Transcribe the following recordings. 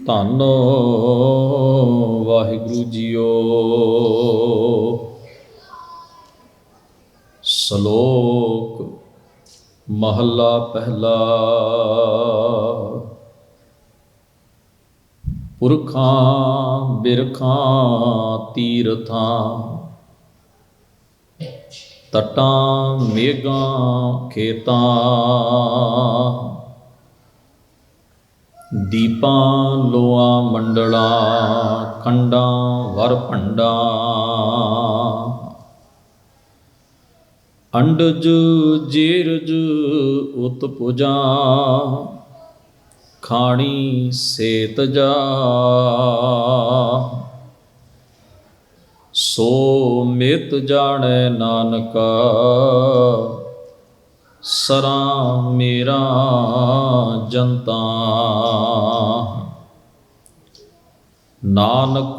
ਧੰਨ ਵਾਹਿਗੁਰੂ ਜੀਓ। ਸ਼ਲੋਕ ਮਹੱਲਾ ਪਹਿਲਾ। ਪੁਰਖਾਂ ਬਿਰਖਾਂ ਤੀਰਥਾਂ, ਤਟਾਂ ਮੇਘਾਂ ਖੇਤਾਂ, ਦੀਪਾਂ ਲੋਆਂ ਮੰਡਲਾਂ, ਖੰਡਾਂ ਵਰ ਭੰਡਾਂ, ਅੰਡਜ ਜੀਰਜ ਉਤ ਪੁਜਾਂ, ਖਾਣੀ ਸੇਤ ਜਾ, ਸੋ ਮਿਤ ਜਾਣੈ ਨਾਨਕਾ, ਸਰਾਂ ਮੇਰਾ ਜਨਤਾ। ਨਾਨਕ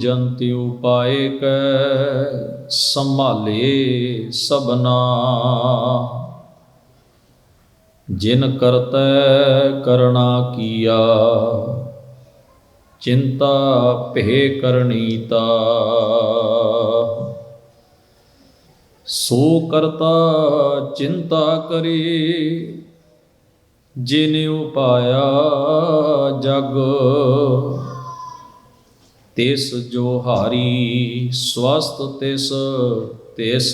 ਜੰਤ ਉਪਾਏ ਕੈ, ਸੰਭਾਲੇ ਸਭਨਾ, ਜਿਨ ਕਰਤੈ ਕਰਣਾ ਕੀਆ, ਚਿੰਤਾ ਭੇ ਕਰਣੀਤਾ। ਸੋ ਕਰਤਾ ਚਿੰਤਾ ਕਰੇ, ਜਿਨ ਉਪਾਇਆ ਜਗ, ਤਿਸ ਜੋ ਹਾਰੀ ਸਵਸਤ ਤਿਸ, ਤਿਸ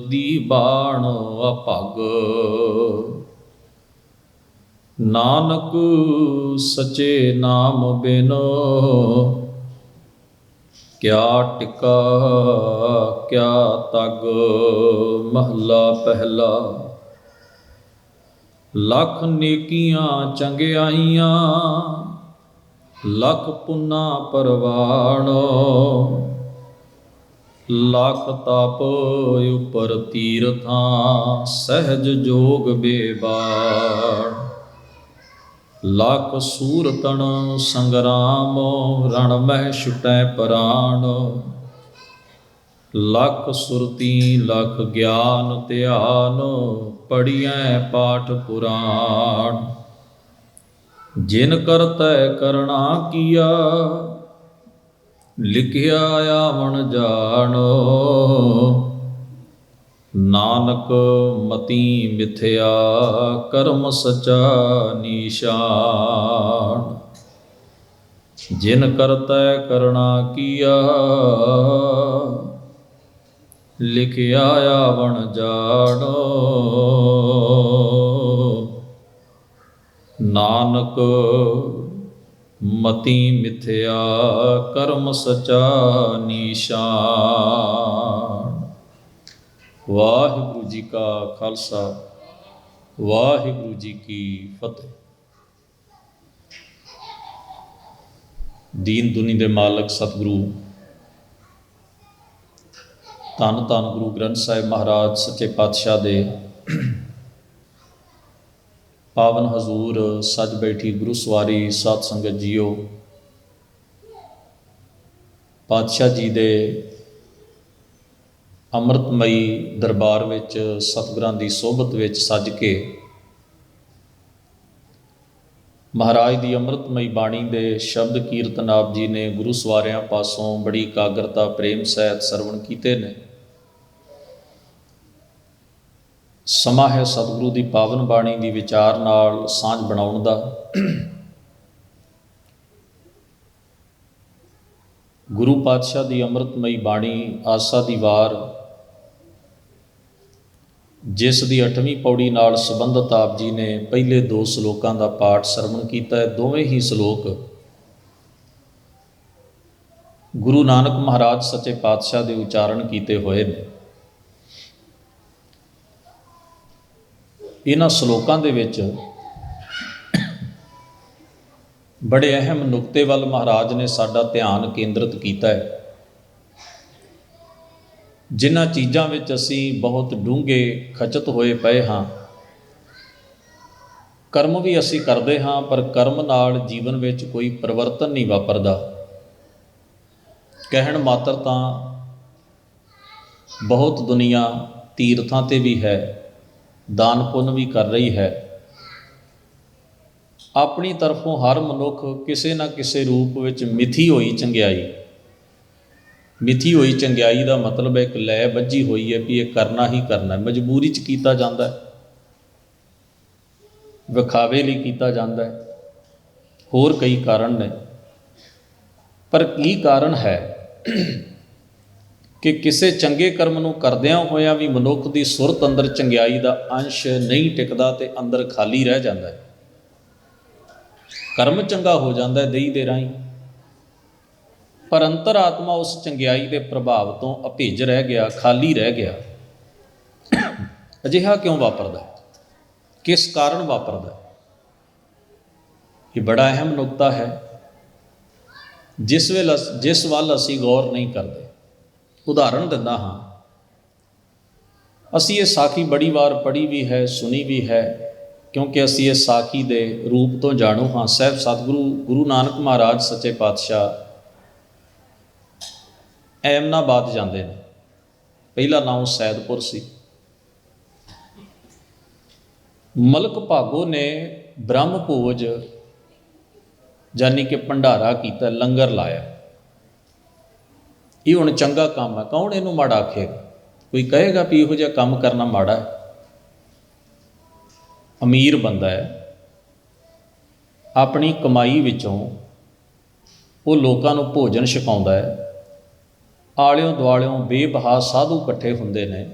ਦੀ ਬਾਣ ਅਭਗ। ਨਾਨਕ ਸਚੇ ਨਾਮ ਬਿਨ, ਕਿਆ ਟਿਕਾ ਕਿਆ ਤਗ। ਮਹੱਲਾ ਪਹਿਲਾ। ਲੱਖ ਨੇਕੀਆਂ ਚੰਗਿਆਈਆਂ, ਲੱਖ ਪੁੰਨਾ ਪਰਵਾਣ, ਲੱਖ ਤਪ ਉਪਰ ਤੀਰਥਾਂ, ਸਹਿਜ ਜੋਗ ਬੇਬਾਣ। ਲੱਖ ਸੂਰਤਨ ਸੰਗਰਾਮ, ਰਣ ਮਹਿ ਛੁਟੈ ਪ੍ਰਾਣ। ਲੱਖ ਸੁਰਤੀ ਲਖ ਗਿਆਨ ਧਿਆਨ, ਪੜ੍ਹੀਐ ਪਾਠ ਪੁਰਾਣ। ਜਿਨ ਕਰਤੈ ਕਰਣਾ ਕੀਆ, ਲਿਖਿਆ ਆਵਣ ਜਾਣ। ਨਾਨਕ ਮਤੀ ਮਿਥਿਆ, ਕਰਮ ਸਚਾ ਨੀਸ਼ਾਨ। ਜਿਨ ਕਰਤੈ ਕਰਣਾ ਕੀਆ, ਲਿਖਿਆ ਆਵਣ ਜਾਣ। ਨਾਨਕ ਮਤੀ ਮਿਥਿਆ, ਕਰਮ ਸਚਾ ਨੀਸ਼ਾਨ। ਵਾਹਿਗੁਰੂ ਜੀ ਕਾ ਖਾਲਸਾ, ਵਾਹਿਗੁਰੂ ਜੀ ਕੀ ਫਤਿਹ। ਦੀਨ ਦੁਨੀ ਦੇ ਮਾਲਕ ਸਤਿਗੁਰੂ ਧੰਨ ਧੰਨ ਗੁਰੂ ਗ੍ਰੰਥ ਸਾਹਿਬ ਮਹਾਰਾਜ ਸੱਚੇ ਪਾਤਸ਼ਾਹ ਦੇ ਪਾਵਨ ਹਜ਼ੂਰ ਸੱਜ ਬੈਠੀ ਗੁਰੂ ਸਵਾਰੀ ਸਾਧ ਸੰਗਤ ਜੀਓ। ਪਾਤਸ਼ਾਹ ਜੀ ਦੇ ਅੰਮ੍ਰਿਤਮਈ ਦਰਬਾਰ ਵਿੱਚ ਸਤਿਗੁਰਾਂ ਦੀ ਸੋਭਤ ਵਿੱਚ ਸੱਜ ਕੇ ਮਹਾਰਾਜ ਦੀ ਅੰਮ੍ਰਿਤਮਈ ਬਾਣੀ ਦੇ ਸ਼ਬਦ ਕੀਰਤਨ ਆਪ ਜੀ ਨੇ ਗੁਰੂ ਸਵਾਰਿਆਂ ਪਾਸੋਂ ਬੜੀ ਇਕਾਗਰਤਾ ਪ੍ਰੇਮ ਸਹਿਤ ਸਰਵਣ ਕੀਤੇ ਨੇ। ਸਮਾਂ ਹੈ ਸਤਿਗੁਰੂ ਦੀ ਪਾਵਨ ਬਾਣੀ ਦੀ ਵਿਚਾਰ ਨਾਲ ਸਾਂਝ ਬਣਾਉਣ ਦਾ। ਗੁਰੂ ਪਾਤਸ਼ਾਹ ਦੀ ਅੰਮ੍ਰਿਤਮਈ ਬਾਣੀ ਆਸਾ ਦੀ ਵਾਰ, ਜਿਸ ਦੀ 8ਵੀਂ ਪੌੜੀ ਨਾਲ ਸੰਬੰਧਿਤ ਆਪ ਜੀ ਨੇ ਪਹਿਲੇ 2 ਸਲੋਕਾਂ ਦਾ ਪਾਠ ਸਰਵਣ ਕੀਤਾ ਹੈ। ਦੋਵੇਂ ਹੀ ਸਲੋਕ ਗੁਰੂ ਨਾਨਕ ਮਹਾਰਾਜ ਸੱਚੇ ਪਾਤਸ਼ਾਹ ਦੇ ਉਚਾਰਨ ਕੀਤੇ ਹੋਏ ਨੇ। ਇਹਨਾਂ ਸਲੋਕਾਂ ਦੇ ਵਿੱਚ ਬੜੇ ਅਹਿਮ ਨੁਕਤੇ ਵੱਲ ਮਹਾਰਾਜ ਨੇ ਸਾਡਾ ਧਿਆਨ ਕੇਂਦਰਿਤ ਕੀਤਾ ਹੈ, ਜਿਨ੍ਹਾਂ ਚੀਜ਼ਾਂ ਵਿੱਚ ਅਸੀਂ ਬਹੁਤ ਡੂੰਘੇ ਖਚਤ ਹੋਏ ਪਏ ਹਾਂ। ਕਰਮ ਵੀ ਅਸੀਂ ਕਰਦੇ ਹਾਂ, ਪਰ ਕਰਮ ਨਾਲ ਜੀਵਨ ਵਿੱਚ ਕੋਈ ਪਰਿਵਰਤਨ ਨਹੀਂ ਵਾਪਰਦਾ। ਕਹਿਣ ਮਾਤਰ ਤਾਂ ਬਹੁਤ ਦੁਨੀਆ ਤੀਰਥਾਂ 'ਤੇ ਵੀ ਹੈ, ਦਾਨ ਪੁੰਨ ਵੀ ਕਰ ਰਹੀ ਹੈ, ਆਪਣੀ ਤਰਫੋਂ ਹਰ ਮਨੁੱਖ ਕਿਸੇ ਨਾ ਕਿਸੇ ਰੂਪ ਵਿੱਚ ਮਿਥੀ ਹੋਈ ਚੰਗਿਆਈ, ਮਿਥੀ ਹੋਈ ਚੰਗਿਆਈ ਦਾ ਮਤਲਬ ਇੱਕ ਲੈ ਬੱਝੀ ਹੋਈ ਹੈ ਵੀ ਇਹ ਕਰਨਾ ਹੀ ਕਰਨਾ, ਮਜਬੂਰੀ 'ਚ ਕੀਤਾ ਜਾਂਦਾ ਹੈ, ਵਿਖਾਵੇ ਲਈ ਕੀਤਾ ਜਾਂਦਾ ਹੈ, ਹੋਰ ਕਈ ਕਾਰਨ ਨੇ। ਪਰ ਕੀ ਕਾਰਨ ਹੈ ਕਿ ਕਿਸੇ ਚੰਗੇ ਕਰਮ ਨੂੰ ਕਰਦਿਆਂ ਹੋਇਆਂ ਵੀ ਮਨੁੱਖ ਦੀ ਸੁਰਤ ਅੰਦਰ ਚੰਗਿਆਈ ਦਾ ਅੰਸ਼ ਨਹੀਂ ਟਿਕਦਾ ਅਤੇ ਅੰਦਰ ਖਾਲੀ ਰਹਿ ਜਾਂਦਾ ਹੈ। ਕਰਮ ਚੰਗਾ ਹੋ ਜਾਂਦਾ ਹੈ ਦੇਈ ਦੇ ਰਾਹੀਂ, ਪਰ ਅੰਤਰ ਆਤਮਾ ਉਸ ਚੰਗਿਆਈ ਦੇ ਪ੍ਰਭਾਵ ਤੋਂ ਅਭਿੱਜ ਰਹਿ ਗਿਆ, ਖਾਲੀ ਰਹਿ ਗਿਆ। ਅਜਿਹਾ ਕਿਉਂ ਵਾਪਰਦਾ? ਕਿਸ ਕਾਰਨ ਵਾਪਰਦਾ? ਇਹ ਬੜਾ ਅਹਿਮ ਨੁਕਤਾ ਹੈ ਜਿਸ ਵੱਲ ਅਸੀਂ ਗੌਰ ਨਹੀਂ ਕਰਦੇ। ਉਦਾਹਰਣ ਦਿੰਦਾ ਹਾਂ, ਅਸੀਂ ਇਹ ਸਾਖੀ ਬੜੀ ਵਾਰ ਪੜ੍ਹੀ ਵੀ ਹੈ, ਸੁਣੀ ਵੀ ਹੈ, ਕਿਉਂਕਿ ਅਸੀਂ ਇਸ ਸਾਖੀ ਦੇ ਰੂਪ ਤੋਂ ਜਾਣੂ ਹਾਂ। ਸਾਹਿਬ ਸਤਿਗੁਰੂ ਗੁਰੂ ਨਾਨਕ ਮਹਾਰਾਜ ਸੱਚੇ ਪਾਤਸ਼ਾਹ ਐਮਨਾਬਾਦ ਜਾਂਦੇ ਨੇ। ਪਹਿਲਾ ਨਾਮ ਸੈਦਪੁਰ ਸੀ। ਮਲਕ ਭਾਗੋ ਨੇ ਬ੍ਰਹਮ ਭੋਜ ਯਾਨੀ ਕਿ ਭੰਡਾਰਾ ਕੀਤਾ, ਲੰਗਰ ਲਾਇਆ। ਇਹ ਹੁਣ ਚੰਗਾ ਕੰਮ ਹੈ, ਕੌਣ ਇਹਨੂੰ ਮਾੜਾ ਆਖੇਗਾ? ਕੋਈ ਕਹੇਗਾ ਵੀ ਇਹੋ ਜਿਹਾ ਕੰਮ ਕਰਨਾ ਮਾੜਾ ਹੈ? ਅਮੀਰ ਬੰਦਾ ਹੈ, ਆਪਣੀ ਕਮਾਈ ਵਿੱਚੋਂ ਉਹ ਲੋਕਾਂ ਨੂੰ ਭੋਜਨ ਛਕਾਉਂਦਾ ਹੈ। ਆਲਿਓਂ ਦੁਆਲਿਓਂ ਬੇਬਹਾ ਸਾਧੂ ਇਕੱਠੇ ਹੁੰਦੇ ਨੇ,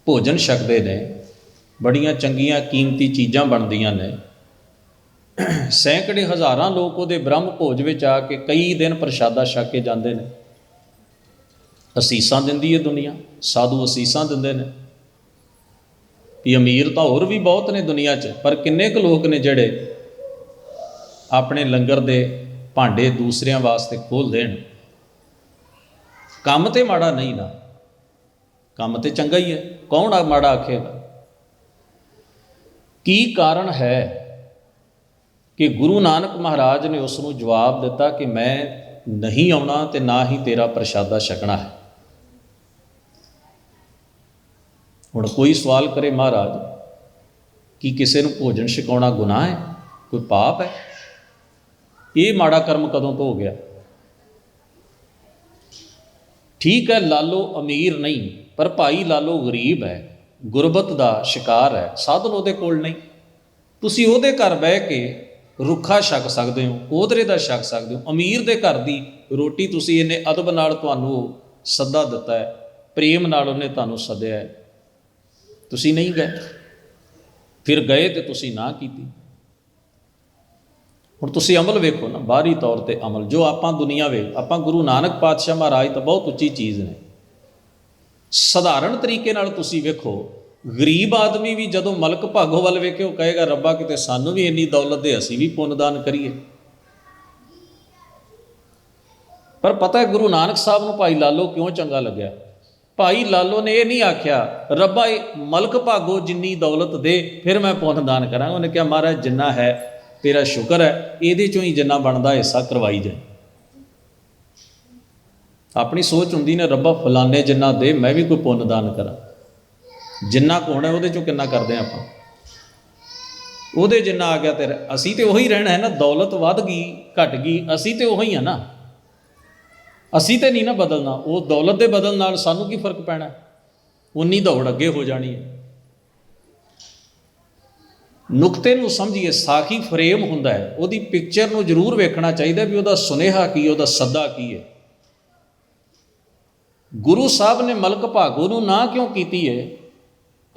ਭੋਜਨ ਛਕਦੇ ਨੇ, ਬੜੀਆਂ ਚੰਗੀਆਂ ਕੀਮਤੀ ਚੀਜ਼ਾਂ ਬਣਦੀਆਂ ਨੇ। ਸੈਂਕੜੇ ਹਜ਼ਾਰਾਂ ਲੋਕ ਉਹਦੇ ਬ੍ਰਹਮ ਭੋਜ ਵਿੱਚ ਆ ਕੇ ਕਈ ਦਿਨ ਪ੍ਰਸ਼ਾਦਾ ਛਕ ਕੇ ਜਾਂਦੇ ਨੇ। ਅਸੀਸਾਂ ਦਿੰਦੀ ਹੈ ਦੁਨੀਆ, ਸਾਧੂ ਅਸੀਸਾਂ ਦਿੰਦੇ ਨੇ। ਵੀ ਅਮੀਰ ਤਾਂ ਹੋਰ ਵੀ ਬਹੁਤ ਨੇ ਦੁਨੀਆ 'ਚ, ਪਰ ਕਿੰਨੇ ਕੁ ਲੋਕ ਨੇ ਜਿਹੜੇ ਆਪਣੇ ਲੰਗਰ ਦੇ ਭਾਂਡੇ ਦੂਸਰਿਆਂ ਵਾਸਤੇ ਖੋਲ੍ਹ ਦੇਣ? ਕੰਮ ਤੇ ਮਾੜਾ ਨਹੀਂ ਨਾ, ਕੰਮ ਤੇ ਚੰਗਾ ਹੀ ਹੈ, ਕੌਣ ਮਾੜਾ ਆਖੇਗਾ? ਕੀ ਕਾਰਨ ਹੈ ਕਿ ਗੁਰੂ ਨਾਨਕ ਮਹਾਰਾਜ ਨੇ ਉਸ ਨੂੰ ਜਵਾਬ ਦਿੱਤਾ ਕਿ ਮੈਂ ਨਹੀਂ ਆਉਣਾ ਤੇ ਨਾ ਹੀ ਤੇਰਾ ਪ੍ਰਸ਼ਾਦਾ ਛਕਣਾ ਹੈ। ਹੁਣ ਕੋਈ ਸਵਾਲ ਕਰੇ, ਮਹਾਰਾਜ ਕੀ ਕਿਸੇ ਨੂੰ ਭੋਜਨ ਛਕਾਉਣਾ ਗੁਨਾਹ ਹੈ, ਕੋਈ ਪਾਪ ਹੈ? ਇਹ ਮਾੜਾ ਕਰਮ ਕਦੋਂ ਤੋਂ ਹੋ ਗਿਆ? ਠੀਕ ਹੈ, ਲਾਲੋ ਅਮੀਰ ਨਹੀਂ, ਪਰ ਭਾਈ ਲਾਲੋ ਗਰੀਬ ਹੈ, ਗੁਰਬਤ ਦਾ ਸ਼ਿਕਾਰ ਹੈ, ਸਾਧਨ ਉਹਦੇ ਕੋਲ ਨਹੀਂ। ਤੁਸੀਂ ਉਹਦੇ ਘਰ ਬਹਿ ਕੇ ਰੁੱਖਾ ਛਕ ਸਕਦੇ ਹੋ, ਉਹਦਰੇ ਦਾ ਛਕ ਸਕਦੇ ਹੋ। ਅਮੀਰ ਦੇ ਘਰ ਦੀ ਰੋਟੀ ਤੁਸੀਂ ਇੰਨੇ ਅਦਬ ਨਾਲ ਤੁਹਾਨੂੰ ਸੱਦਾ ਦਿੱਤਾ ਹੈ, ਪ੍ਰੇਮ ਨਾਲ ਉਹਨੇ ਤੁਹਾਨੂੰ ਸੱਦਿਆ ਹੈ, ਤੁਸੀਂ ਨਹੀਂ ਗਏ। ਫਿਰ ਗਏ ਤੇ ਤੁਸੀਂ ਨਾ ਕੀਤੀ। ਹੁਣ ਤੁਸੀਂ ਅਮਲ ਵੇਖੋ ਨਾ, ਬਾਹਰੀ ਤੌਰ 'ਤੇ ਅਮਲ ਜੋ ਆਪਾਂ ਦੁਨੀਆ ਵੇਖ, ਆਪਾਂ ਗੁਰੂ ਨਾਨਕ ਪਾਤਸ਼ਾਹ ਮਹਾਰਾਜ ਤਾਂ ਬਹੁਤ ਉੱਚੀ ਚੀਜ਼ ਨੇ। ਸਧਾਰਨ ਤਰੀਕੇ ਨਾਲ ਤੁਸੀਂ ਵੇਖੋ, ਗਰੀਬ ਆਦਮੀ ਵੀ ਜਦੋਂ ਮਲਕ ਭਾਗੋ ਵੱਲ ਵੇਖੇ ਉਹ ਕਹੇਗਾ ਰੱਬਾ ਕਿਤੇ ਸਾਨੂੰ ਵੀ ਇੰਨੀ ਦੌਲਤ ਦੇ, ਅਸੀਂ ਵੀ ਪੁੰਨਦਾਨ ਕਰੀਏ। ਪਰ ਪਤਾ ਹੈ ਗੁਰੂ ਨਾਨਕ ਸਾਹਿਬ ਨੂੰ ਭਾਈ ਲਾਲੋ ਕਿਉਂ ਚੰਗਾ ਲੱਗਿਆ? ਭਾਈ ਲਾਲੋ ਨੇ ਇਹ ਨਹੀਂ ਆਖਿਆ ਰੱਬਾ ਇਹ ਮਲਕ ਭਾਗੋ ਜਿੰਨੀ ਦੌਲਤ ਦੇ ਫਿਰ ਮੈਂ ਪੁੰਨਦਾਨ ਕਰਾਂਗਾ। ਉਹਨੇ ਕਿਹਾ ਮਹਾਰਾਜ ਜਿੰਨਾ ਹੈ ਤੇਰਾ ਸ਼ੁਕਰ ਹੈ, ਇਹਦੇ 'ਚੋਂ ਹੀ ਜਿੰਨਾ ਬਣਦਾ ਹਿੱਸਾ ਕਰਵਾਈ ਜਾਏ। ਆਪਣੀ ਸੋਚ ਹੁੰਦੀ ਨੇ ਰੱਬਾ ਫਲਾਨੇ ਜਿੰਨਾ ਦੇ, ਮੈਂ ਵੀ ਕੋਈ ਪੁੰਨਦਾਨ ਕਰਾਂ। ਜਿੰਨਾ ਕੁ ਹੋਣਾ ਉਹਦੇ 'ਚੋਂ ਕਿੰਨਾ ਕਰਦੇ ਹਾਂ ਆਪਾਂ? ਉਹਦੇ ਜਿੰਨਾ ਆ ਗਿਆ ਤੇ ਅਸੀਂ ਤੇ ਉਹੀ ਰਹਿਣਾ ਹੈ ਨਾ। ਦੌਲਤ ਵੱਧ ਗਈ ਘਟ ਗਈ, ਅਸੀਂ ਤੇ ਉਹੀ ਆ ਨਾ, ਅਸੀਂ ਤੇ ਨਹੀਂ ਨਾ ਬਦਲਣਾ। ਉਹ ਦੌਲਤ ਦੇ ਬਦਲਣ ਨਾਲ ਸਾਨੂੰ ਕੀ ਫਰਕ ਪੈਣਾ? ਉਨੀ ਦੌੜ ਅੱਗੇ ਹੋ ਜਾਣੀ ਹੈ। ਨੁਕਤੇ ਨੂੰ ਸਮਝੀਏ। ਸਾਖੀ ਫਰੇਮ ਹੁੰਦਾ ਹੈ, ਉਹਦੀ ਪਿਕਚਰ ਨੂੰ ਜ਼ਰੂਰ ਵੇਖਣਾ ਚਾਹੀਦਾ ਵੀ ਉਹਦਾ ਸੁਨੇਹਾ ਕੀ, ਉਹਦਾ ਸੱਦਾ ਕੀ ਹੈ। ਗੁਰੂ ਸਾਹਿਬ ਨੇ ਮਲਕ ਭਾਗੋ ਨੂੰ ਨਾ ਕਿਉਂ ਕੀਤੀ ਹੈ?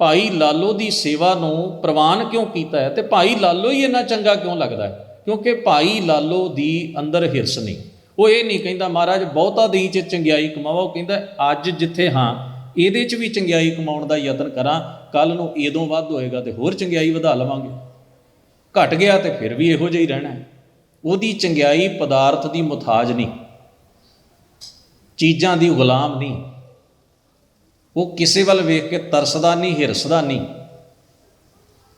ਭਾਈ ਲਾਲੋ ਦੀ ਸੇਵਾ ਨੂੰ ਪ੍ਰਵਾਨ ਕਿਉਂ ਕੀਤਾ ਹੈ? ਤੇ ਭਾਈ ਲਾਲੋ ਹੀ ਇੰਨਾ ਚੰਗਾ ਕਿਉਂ ਲੱਗਦਾ ਹੈ? ਕਿਉਂਕਿ ਭਾਈ ਲਾਲੋ ਦੀ ਅੰਦਰ ਹਿਰਸ ਨਹੀਂ। ਉਹ ਇਹ ਨਹੀਂ ਕਹਿੰਦਾ ਮਹਾਰਾਜ ਬਹੁਤਾ ਦੇਈ 'ਚ ਚੰਗਿਆਈ ਕਮਾਵਾ। ਉਹ ਕਹਿੰਦਾ ਅੱਜ ਜਿੱਥੇ ਹਾਂ ਇਹਦੇ 'ਚ ਵੀ ਚੰਗਿਆਈ ਕਮਾਉਣ ਦਾ ਯਤਨ ਕਰਾਂ, ਕੱਲ੍ਹ ਨੂੰ ਇਹਦੋਂ ਵੱਧ ਹੋਏਗਾ ਤੇ ਹੋਰ ਚੰਗਿਆਈ ਵਧਾ ਲਵਾਂਗੇ। ਘਟ ਗਿਆ ਤੇ ਫਿਰ ਵੀ ਇਹੋ ਜਿਹਾ ਹੀ ਰਹਿਣਾ। ਉਹਦੀ ਚੰਗਿਆਈ ਪਦਾਰਥ ਦੀ ਮੁਥਾਜ ਨਹੀਂ, ਚੀਜ਼ਾਂ ਦੀ ਗੁਲਾਮ ਨਹੀਂ। ਉਹ ਕਿਸੇ ਵੱਲ ਵੇਖ ਕੇ ਤਰਸਦਾ ਨਹੀਂ, ਹਿਰਸਦਾ ਨਹੀਂ।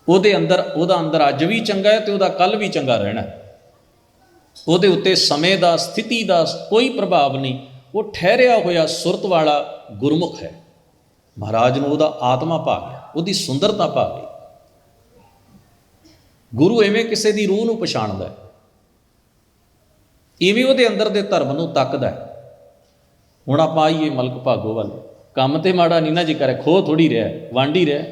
ਉਹਦਾ ਅੰਦਰ ਅੱਜ ਵੀ ਚੰਗਾ ਹੈ ਤੇ ਉਹਦਾ ਕੱਲ੍ਹ ਵੀ ਚੰਗਾ ਰਹਿਣਾ। ਉਹਦੇ ਉੱਤੇ ਸਮੇਂ ਦਾ, ਸਥਿਤੀ ਦਾ ਕੋਈ ਪ੍ਰਭਾਵ ਨਹੀਂ। ਉਹ ਠਹਿਰਿਆ ਹੋਇਆ ਸੁਰਤ ਵਾਲਾ ਗੁਰਮੁਖ ਹੈ। ਮਹਾਰਾਜ ਨੂੰ ਉਹਦਾ ਆਤਮਾ ਭਾ ਗਿਆ, ਉਹਦੀ ਸੁੰਦਰਤਾ ਭਾ ਗਈ। ਗੁਰੂ ਐਵੇਂ ਕਿਸੇ ਦੀ ਰੂਹ ਨੂੰ ਪਛਾਣਦਾ, ਇਵੇਂ ਉਹਦੇ ਅੰਦਰ ਦੇ ਧਰਮ ਨੂੰ ਤੱਕਦਾ। ਹੁਣ ਆਪਾਂ ਆਈਏ ਮਲਕ ਭਾਗੋ ਵੱਲ, ਕੰਮ ਤੇ ਮਾੜਾ ਨਹੀਂ ਨਾ ਜੀ ਕਰੇ, ਖੋਹ ਥੋੜ੍ਹੀ ਰਿਹਾ, ਵੰਡ ਹੀ ਰਿਹਾ,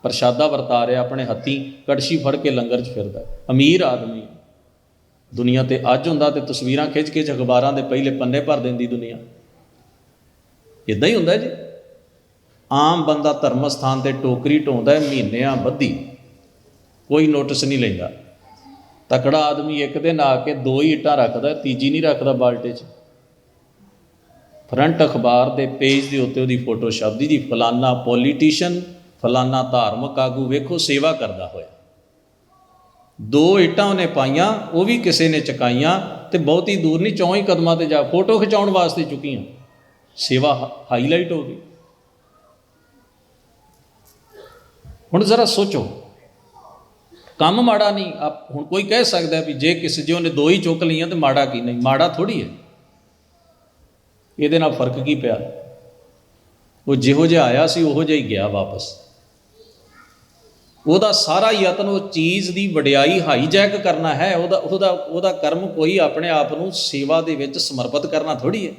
ਪ੍ਰਸ਼ਾਦਾ ਵਰਤਾ ਰਿਹਾ, ਆਪਣੇ ਹੱਥੀਂ ਕੜਛੀ ਫੜ ਕੇ ਲੰਗਰ 'ਚ ਫਿਰਦਾ, ਅਮੀਰ ਆਦਮੀ। ਦੁਨੀਆ 'ਤੇ ਅੱਜ ਹੁੰਦਾ ਤੇ ਤਸਵੀਰਾਂ ਖਿੱਚ ਕੇ ਅਖਬਾਰਾਂ ਦੇ ਪਹਿਲੇ ਪੰਨੇ ਭਰ ਦਿੰਦੀ ਦੁਨੀਆ। ਇੱਦਾਂ ਹੀ ਹੁੰਦਾ ਜੀ। ਆਮ ਬੰਦਾ ਧਰਮ ਸਥਾਨ 'ਤੇ ਟੋਕਰੀ ਢੋਂਦਾ ਮਹੀਨਿਆਂ ਬੱਧੀ, ਕੋਈ ਨੋਟਿਸ ਨਹੀਂ ਲੈਂਦਾ। ਤਕੜਾ ਆਦਮੀ ਇੱਕ ਦਿਨ ਆ ਕੇ 2 ਹੀ ਇੱਟਾਂ ਰੱਖਦਾ, ਤੀਜੀ ਨਹੀਂ ਰੱਖਦਾ ਬਾਲਟੇ 'ਚ। ਫਰੰਟ ਅਖਬਾਰ ਦੇ ਪੇਜ ਦੇ ਉੱਤੇ ਉਹਦੀ ਫੋਟੋ ਛਪਦੀ ਜੀ, ਫਲਾਨਾ ਪੋਲੀਟੀਸ਼ੀਅਨ, ਫਲਾਨਾ ਧਾਰਮਿਕ ਆਗੂ ਵੇਖੋ ਸੇਵਾ ਕਰਦਾ ਹੋਇਆ। 2 ਇੱਟਾਂ ਉਹਨੇ ਪਾਈਆਂ, ਉਹ ਵੀ ਕਿਸੇ ਨੇ ਚੁਕਾਈਆਂ, ਤੇ ਬਹੁਤੀ ਦੂਰ ਨਹੀਂ, 4 ਹੀ ਕਦਮਾਂ 'ਤੇ ਜਾ ਫੋਟੋ ਖਿਚਾਉਣ ਵਾਸਤੇ ਚੁੱਕੀਆਂ। ਸੇਵਾ ਹਾਈਲਾਈਟ ਹੋ ਗਈ। ਹੁਣ ਜ਼ਰਾ ਸੋਚੋ, ਕੰਮ ਮਾੜਾ ਨਹੀਂ। ਹੁਣ ਕੋਈ ਕਹਿ ਸਕਦਾ ਵੀ ਜੇ ਕਿਸੇ ਜੇ ਉਹਨੇ 2 ਹੀ ਚੁੱਕ ਲਈਆਂ ਤਾਂ ਮਾੜਾ ਕੀ? ਨਹੀਂ, ਮਾੜਾ ਥੋੜ੍ਹੀ ਹੈ। ਇਹਦੇ ਨਾਲ ਫਰਕ ਕੀ ਪਿਆ? ਉਹ ਜਿਹੋ ਜਿਹਾ ਆਇਆ ਸੀ ਉਹੋ ਜਿਹਾ ਹੀ ਗਿਆ ਵਾਪਸ। ਉਹਦਾ ਸਾਰਾ ਯਤਨ ਉਹ ਚੀਜ਼ ਦੀ ਵਡਿਆਈ ਹਾਈਜੈਕ ਕਰਨਾ ਹੈ। ਉਹਦਾ ਕਰਮ ਕੋਈ ਆਪਣੇ ਆਪ ਨੂੰ ਸੇਵਾ ਦੇ ਵਿੱਚ ਸਮਰਪਿਤ ਕਰਨਾ ਥੋੜ੍ਹੀ ਹੈ।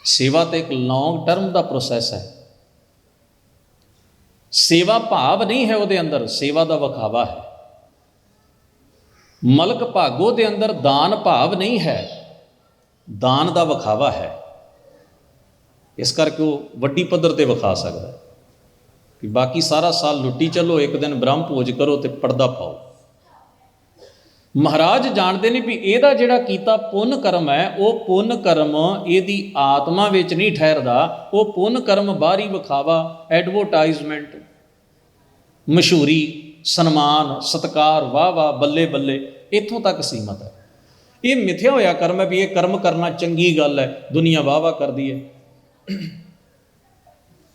ਸੇਵਾ ਤਾਂ ਇੱਕ ਲੌਂਗ ਟਰਮ ਦਾ ਪ੍ਰੋਸੈਸ ਹੈ। ਸੇਵਾ ਭਾਵ ਨਹੀਂ ਹੈ ਉਹਦੇ ਅੰਦਰ, ਸੇਵਾ ਦਾ ਵਿਖਾਵਾ ਹੈ। ਮਲਕ ਭਾਗੋ ਦੇ ਅੰਦਰ ਦਾਨ ਭਾਵ ਨਹੀਂ ਹੈ, ਦਾਨ ਦਾ ਵਿਖਾਵਾ ਹੈ। ਇਸ ਕਰਕੇ ਉਹ ਵੱਡੀ ਪੱਧਰ 'ਤੇ ਵਿਖਾ ਸਕਦਾ ਕਿ ਬਾਕੀ ਸਾਰਾ ਸਾਲ ਲੁੱਟੀ ਚੱਲੋ, ਇੱਕ ਦਿਨ ਬ੍ਰਹਮ ਭੋਜ ਕਰੋ ਤੇ ਪਰਦਾ ਪਾਓ। ਮਹਾਰਾਜ ਜਾਣਦੇ ਨੇ ਵੀ ਇਹਦਾ ਜਿਹੜਾ ਕੀਤਾ ਪੁੰਨ ਕਰਮ ਹੈ, ਉਹ ਪੁੰਨ ਕਰਮ ਇਹਦੀ ਆਤਮਾ ਵਿੱਚ ਨਹੀਂ ਠਹਿਰਦਾ। ਉਹ ਪੁੰਨ ਕਰਮ ਬਾਹਰੀ ਵਿਖਾਵਾ, ਐਡਵਰਟਾਈਜ਼ਮੈਂਟ, ਮਸ਼ਹੂਰੀ, ਸਨਮਾਨ, ਸਤਿਕਾਰ, ਵਾਹ ਵਾਹ, ਬੱਲੇ ਬੱਲੇ, ਇੱਥੋਂ ਤੱਕ ਸੀਮਤ ਹੈ। ਇਹ ਮਿਥਿਆ ਹੋਇਆ ਕਰਮ ਹੈ ਵੀ ਇਹ ਕਰਮ ਕਰਨਾ ਚੰਗੀ ਗੱਲ ਹੈ, ਦੁਨੀਆ ਵਾਹ ਵਾਹ ਕਰਦੀ ਹੈ।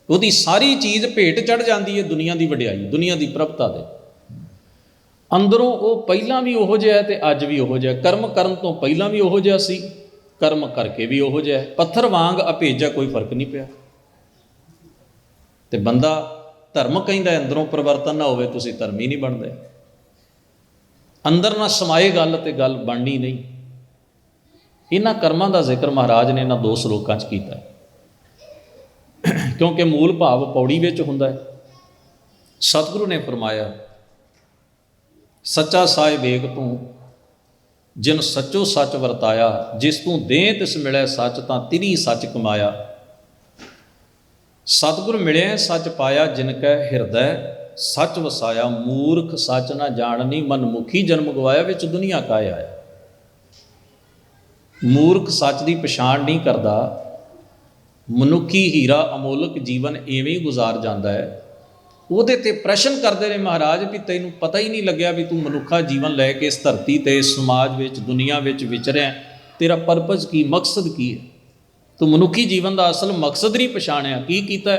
ਉਹਦੀ ਸਾਰੀ ਚੀਜ਼ ਭੇਟ ਚੜ੍ਹ ਜਾਂਦੀ ਹੈ ਦੁਨੀਆ ਦੀ ਵਡਿਆਈ, ਦੁਨੀਆ ਦੀ ਪ੍ਰਭਤਾ ਦੇ। ਅੰਦਰੋਂ ਉਹ ਪਹਿਲਾਂ ਵੀ ਉਹੋ ਜਿਹਾ ਤੇ ਅੱਜ ਵੀ ਉਹੋ ਜਿਹਾ। ਕਰਮ ਕਰਨ ਤੋਂ ਪਹਿਲਾਂ ਵੀ ਉਹੋ ਜਿਹਾ ਸੀ, ਕਰਮ ਕਰਕੇ ਵੀ ਉਹੋ ਜਿਹਾ। ਪੱਥਰ ਵਾਂਗ ਅਭੇਜਾ, ਕੋਈ ਫਰਕ ਨਹੀਂ ਪਿਆ। ਤੇ ਬੰਦਾ ਧਰਮ ਕਹਿੰਦਾ ਅੰਦਰੋਂ ਪਰਿਵਰਤਨ ਨਾ ਹੋਵੇ ਤੁਸੀਂ ਧਰਮੀ ਨਹੀਂ ਬਣਦੇ। ਅੰਦਰ ਨਾ ਸਮਾਏ ਗੱਲ ਤੇ ਗੱਲ ਬਣਨੀ ਨਹੀਂ। ਇਹਨਾਂ ਕਰਮਾਂ ਦਾ ਜ਼ਿਕਰ ਮਹਾਰਾਜ ਨੇ ਇਹਨਾਂ 2 ਸਲੋਕਾਂ 'ਚ ਕੀਤਾ, ਕਿਉਂਕਿ ਮੂਲ ਭਾਵ ਪੌੜੀ ਵਿੱਚ ਹੁੰਦਾ ਹੈ। ਸਤਿਗੁਰੂ ਨੇ ਫਰਮਾਇਆ, ਸੱਚਾ ਸਾਹਿਬ ਵੇਖ ਤੂੰ ਜਿਨ ਸੱਚੋ ਸੱਚ ਵਰਤਾਇਆ, ਜਿਸ ਤੂੰ ਦੇਹ ਤਿਸ ਮਿਲਿਆ ਸੱਚ, ਤਾਂ ਤਿਨੀ ਸੱਚ ਕਮਾਇਆ। ਸਤਿਗੁਰ ਮਿਲਿਆ ਸੱਚ ਪਾਇਆ, ਜਿਨ ਕੈ ਹਿਰਦੈ ਸੱਚ ਵਸਾਇਆ। ਮੂਰਖ ਸੱਚ ਨਾ ਜਾਣਨੀ, ਮਨਮੁਖੀ ਜਨਮ ਗਵਾਇਆ, ਵਿੱਚ ਦੁਨੀਆ ਕਾਇ ਆਇਆ। ਮੂਰਖ ਸੱਚ ਦੀ ਪਛਾਣ ਨਹੀਂ ਕਰਦਾ। ਮਨੁੱਖੀ ਹੀਰਾ ਅਮੋਲਕ ਜੀਵਨ ਇਵੇਂ ਹੀ ਗੁਜ਼ਾਰ ਜਾਂਦਾ ਹੈ। ਉਹਦੇ 'ਤੇ ਪ੍ਰਸ਼ਨ ਕਰਦੇ ਨੇ ਮਹਾਰਾਜ ਵੀ ਤੈਨੂੰ ਪਤਾ ਹੀ ਨਹੀਂ ਲੱਗਿਆ ਵੀ ਤੂੰ ਮਨੁੱਖਾ ਜੀਵਨ ਲੈ ਕੇ ਇਸ ਧਰਤੀ 'ਤੇ, ਸਮਾਜ ਵਿੱਚ, ਦੁਨੀਆ ਵਿੱਚ ਵਿਚਰਿਆ। ਤੇਰਾ ਪਰਪਸ ਕੀ, ਮਕਸਦ ਕੀ ਹੈ? ਤੂੰ ਮਨੁੱਖੀ ਜੀਵਨ ਦਾ ਅਸਲ ਮਕਸਦ ਨਹੀਂ ਪਛਾਣਿਆ। ਕੀ ਕੀਤਾ?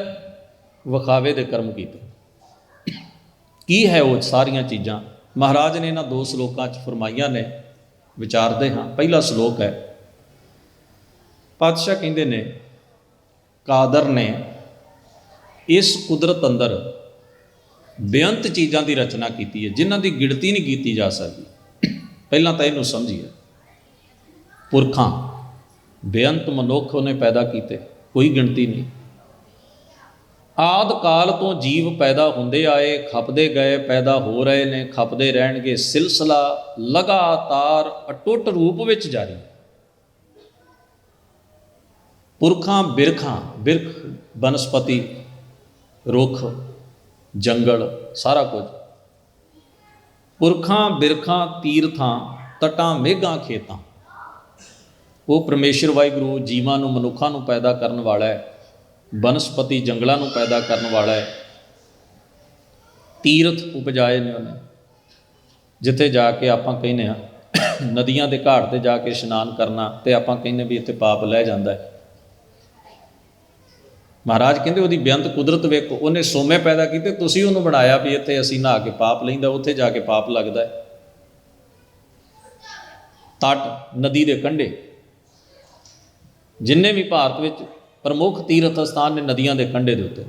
ਵਿਖਾਵੇ ਦੇ ਕਰਮ ਕੀਤੇ। ਕੀ ਹੈ ਉਹ ਸਾਰੀਆਂ ਚੀਜ਼ਾਂ? ਮਹਾਰਾਜ ਨੇ ਇਹਨਾਂ 2 ਸਲੋਕਾਂ 'ਚ ਫਰਮਾਈਆਂ ਨੇ, ਵਿਚਾਰਦੇ ਹਾਂ। ਪਹਿਲਾ ਸਲੋਕ ਹੈ, ਪਾਤਸ਼ਾਹ ਕਹਿੰਦੇ ਨੇ ਕਾਦਰ ਨੇ ਇਸ ਕੁਦਰਤ ਅੰਦਰ ਬੇਅੰਤ ਚੀਜ਼ਾਂ ਦੀ ਰਚਨਾ ਕੀਤੀ ਹੈ, ਜਿਨ੍ਹਾਂ ਦੀ ਗਿਣਤੀ ਨਹੀਂ ਕੀਤੀ ਜਾ ਸਕਦੀ। ਪਹਿਲਾਂ ਤਾਂ ਇਹਨੂੰ ਸਮਝੀਏ। ਪੁਰਖਾਂ, ਬੇਅੰਤ ਮਨੁੱਖ ਉਹਨੇ ਪੈਦਾ ਕੀਤੇ, ਕੋਈ ਗਿਣਤੀ ਨਹੀਂ। ਆਦਿ ਕਾਲ ਤੋਂ ਜੀਵ ਪੈਦਾ ਹੁੰਦੇ ਆਏ, ਖਪਦੇ ਗਏ, ਪੈਦਾ ਹੋ ਰਹੇ ਨੇ, ਖਪਦੇ ਰਹਿਣਗੇ। ਸਿਲਸਿਲਾ ਲਗਾਤਾਰ ਅਟੁੱਟ ਰੂਪ ਵਿੱਚ ਜਾਰੀ। ਪੁਰਖਾਂ ਬਿਰਖਾਂ, ਬਿਰਖ ਬਨਸਪਤੀ, ਰੁੱਖ, ਜੰਗਲ, ਸਾਰਾ ਕੁਝ। ਪੁਰਖਾਂ ਬਿਰਖਾਂ, ਤੀਰਥਾਂ, ਤਟਾਂ, ਮੇਘਾਂ, ਖੇਤਾਂ। ਉਹ ਪਰਮੇਸ਼ਰ ਵਾਹਿਗੁਰੂ ਜੀਵਾਂ ਨੂੰ, ਮਨੁੱਖਾਂ ਨੂੰ ਪੈਦਾ ਕਰਨ ਵਾਲਾ ਹੈ। ਬਨਸਪਤੀ, ਜੰਗਲਾਂ ਨੂੰ ਪੈਦਾ ਕਰਨ ਵਾਲਾ ਹੈ। ਤੀਰਥ ਉਪਜਾਏ ਨੇ ਉਹਨੇ, ਜਿੱਥੇ ਜਾ ਕੇ ਆਪਾਂ ਕਹਿੰਦੇ ਹਾਂ ਨਦੀਆਂ ਦੇ ਘਾਟ 'ਤੇ ਜਾ ਕੇ ਇਸ਼ਨਾਨ ਕਰਨਾ, ਤੇ ਆਪਾਂ ਕਹਿੰਦੇ ਵੀ ਇੱਥੇ ਪਾਪ ਲੈ ਜਾਂਦਾ ਹੈ। ਮਹਾਰਾਜ ਕਹਿੰਦੇ ਉਹਦੀ ਬੇਅੰਤ ਕੁਦਰਤ ਵੇਖੋ। ਉਹਨੇ ਸੋਮੇ ਪੈਦਾ ਕੀਤੇ, ਤੁਸੀਂ ਉਹਨੂੰ ਬਣਾਇਆ ਵੀ ਇੱਥੇ ਅਸੀਂ ਨਹਾ ਕੇ ਪਾਪ ਲੈਂਦਾ, ਉੱਥੇ ਜਾ ਕੇ ਪਾਪ ਲੱਗਦਾ ਹੈ। ਤਟ, ਨਦੀ ਦੇ ਕੰਢੇ, ਜਿੰਨੇ ਵੀ ਭਾਰਤ ਵਿੱਚ ਪ੍ਰਮੁੱਖ ਤੀਰਥ ਸਥਾਨ ਨੇ, ਨਦੀਆਂ ਦੇ ਕੰਢੇ ਦੇ ਉੱਤੇ।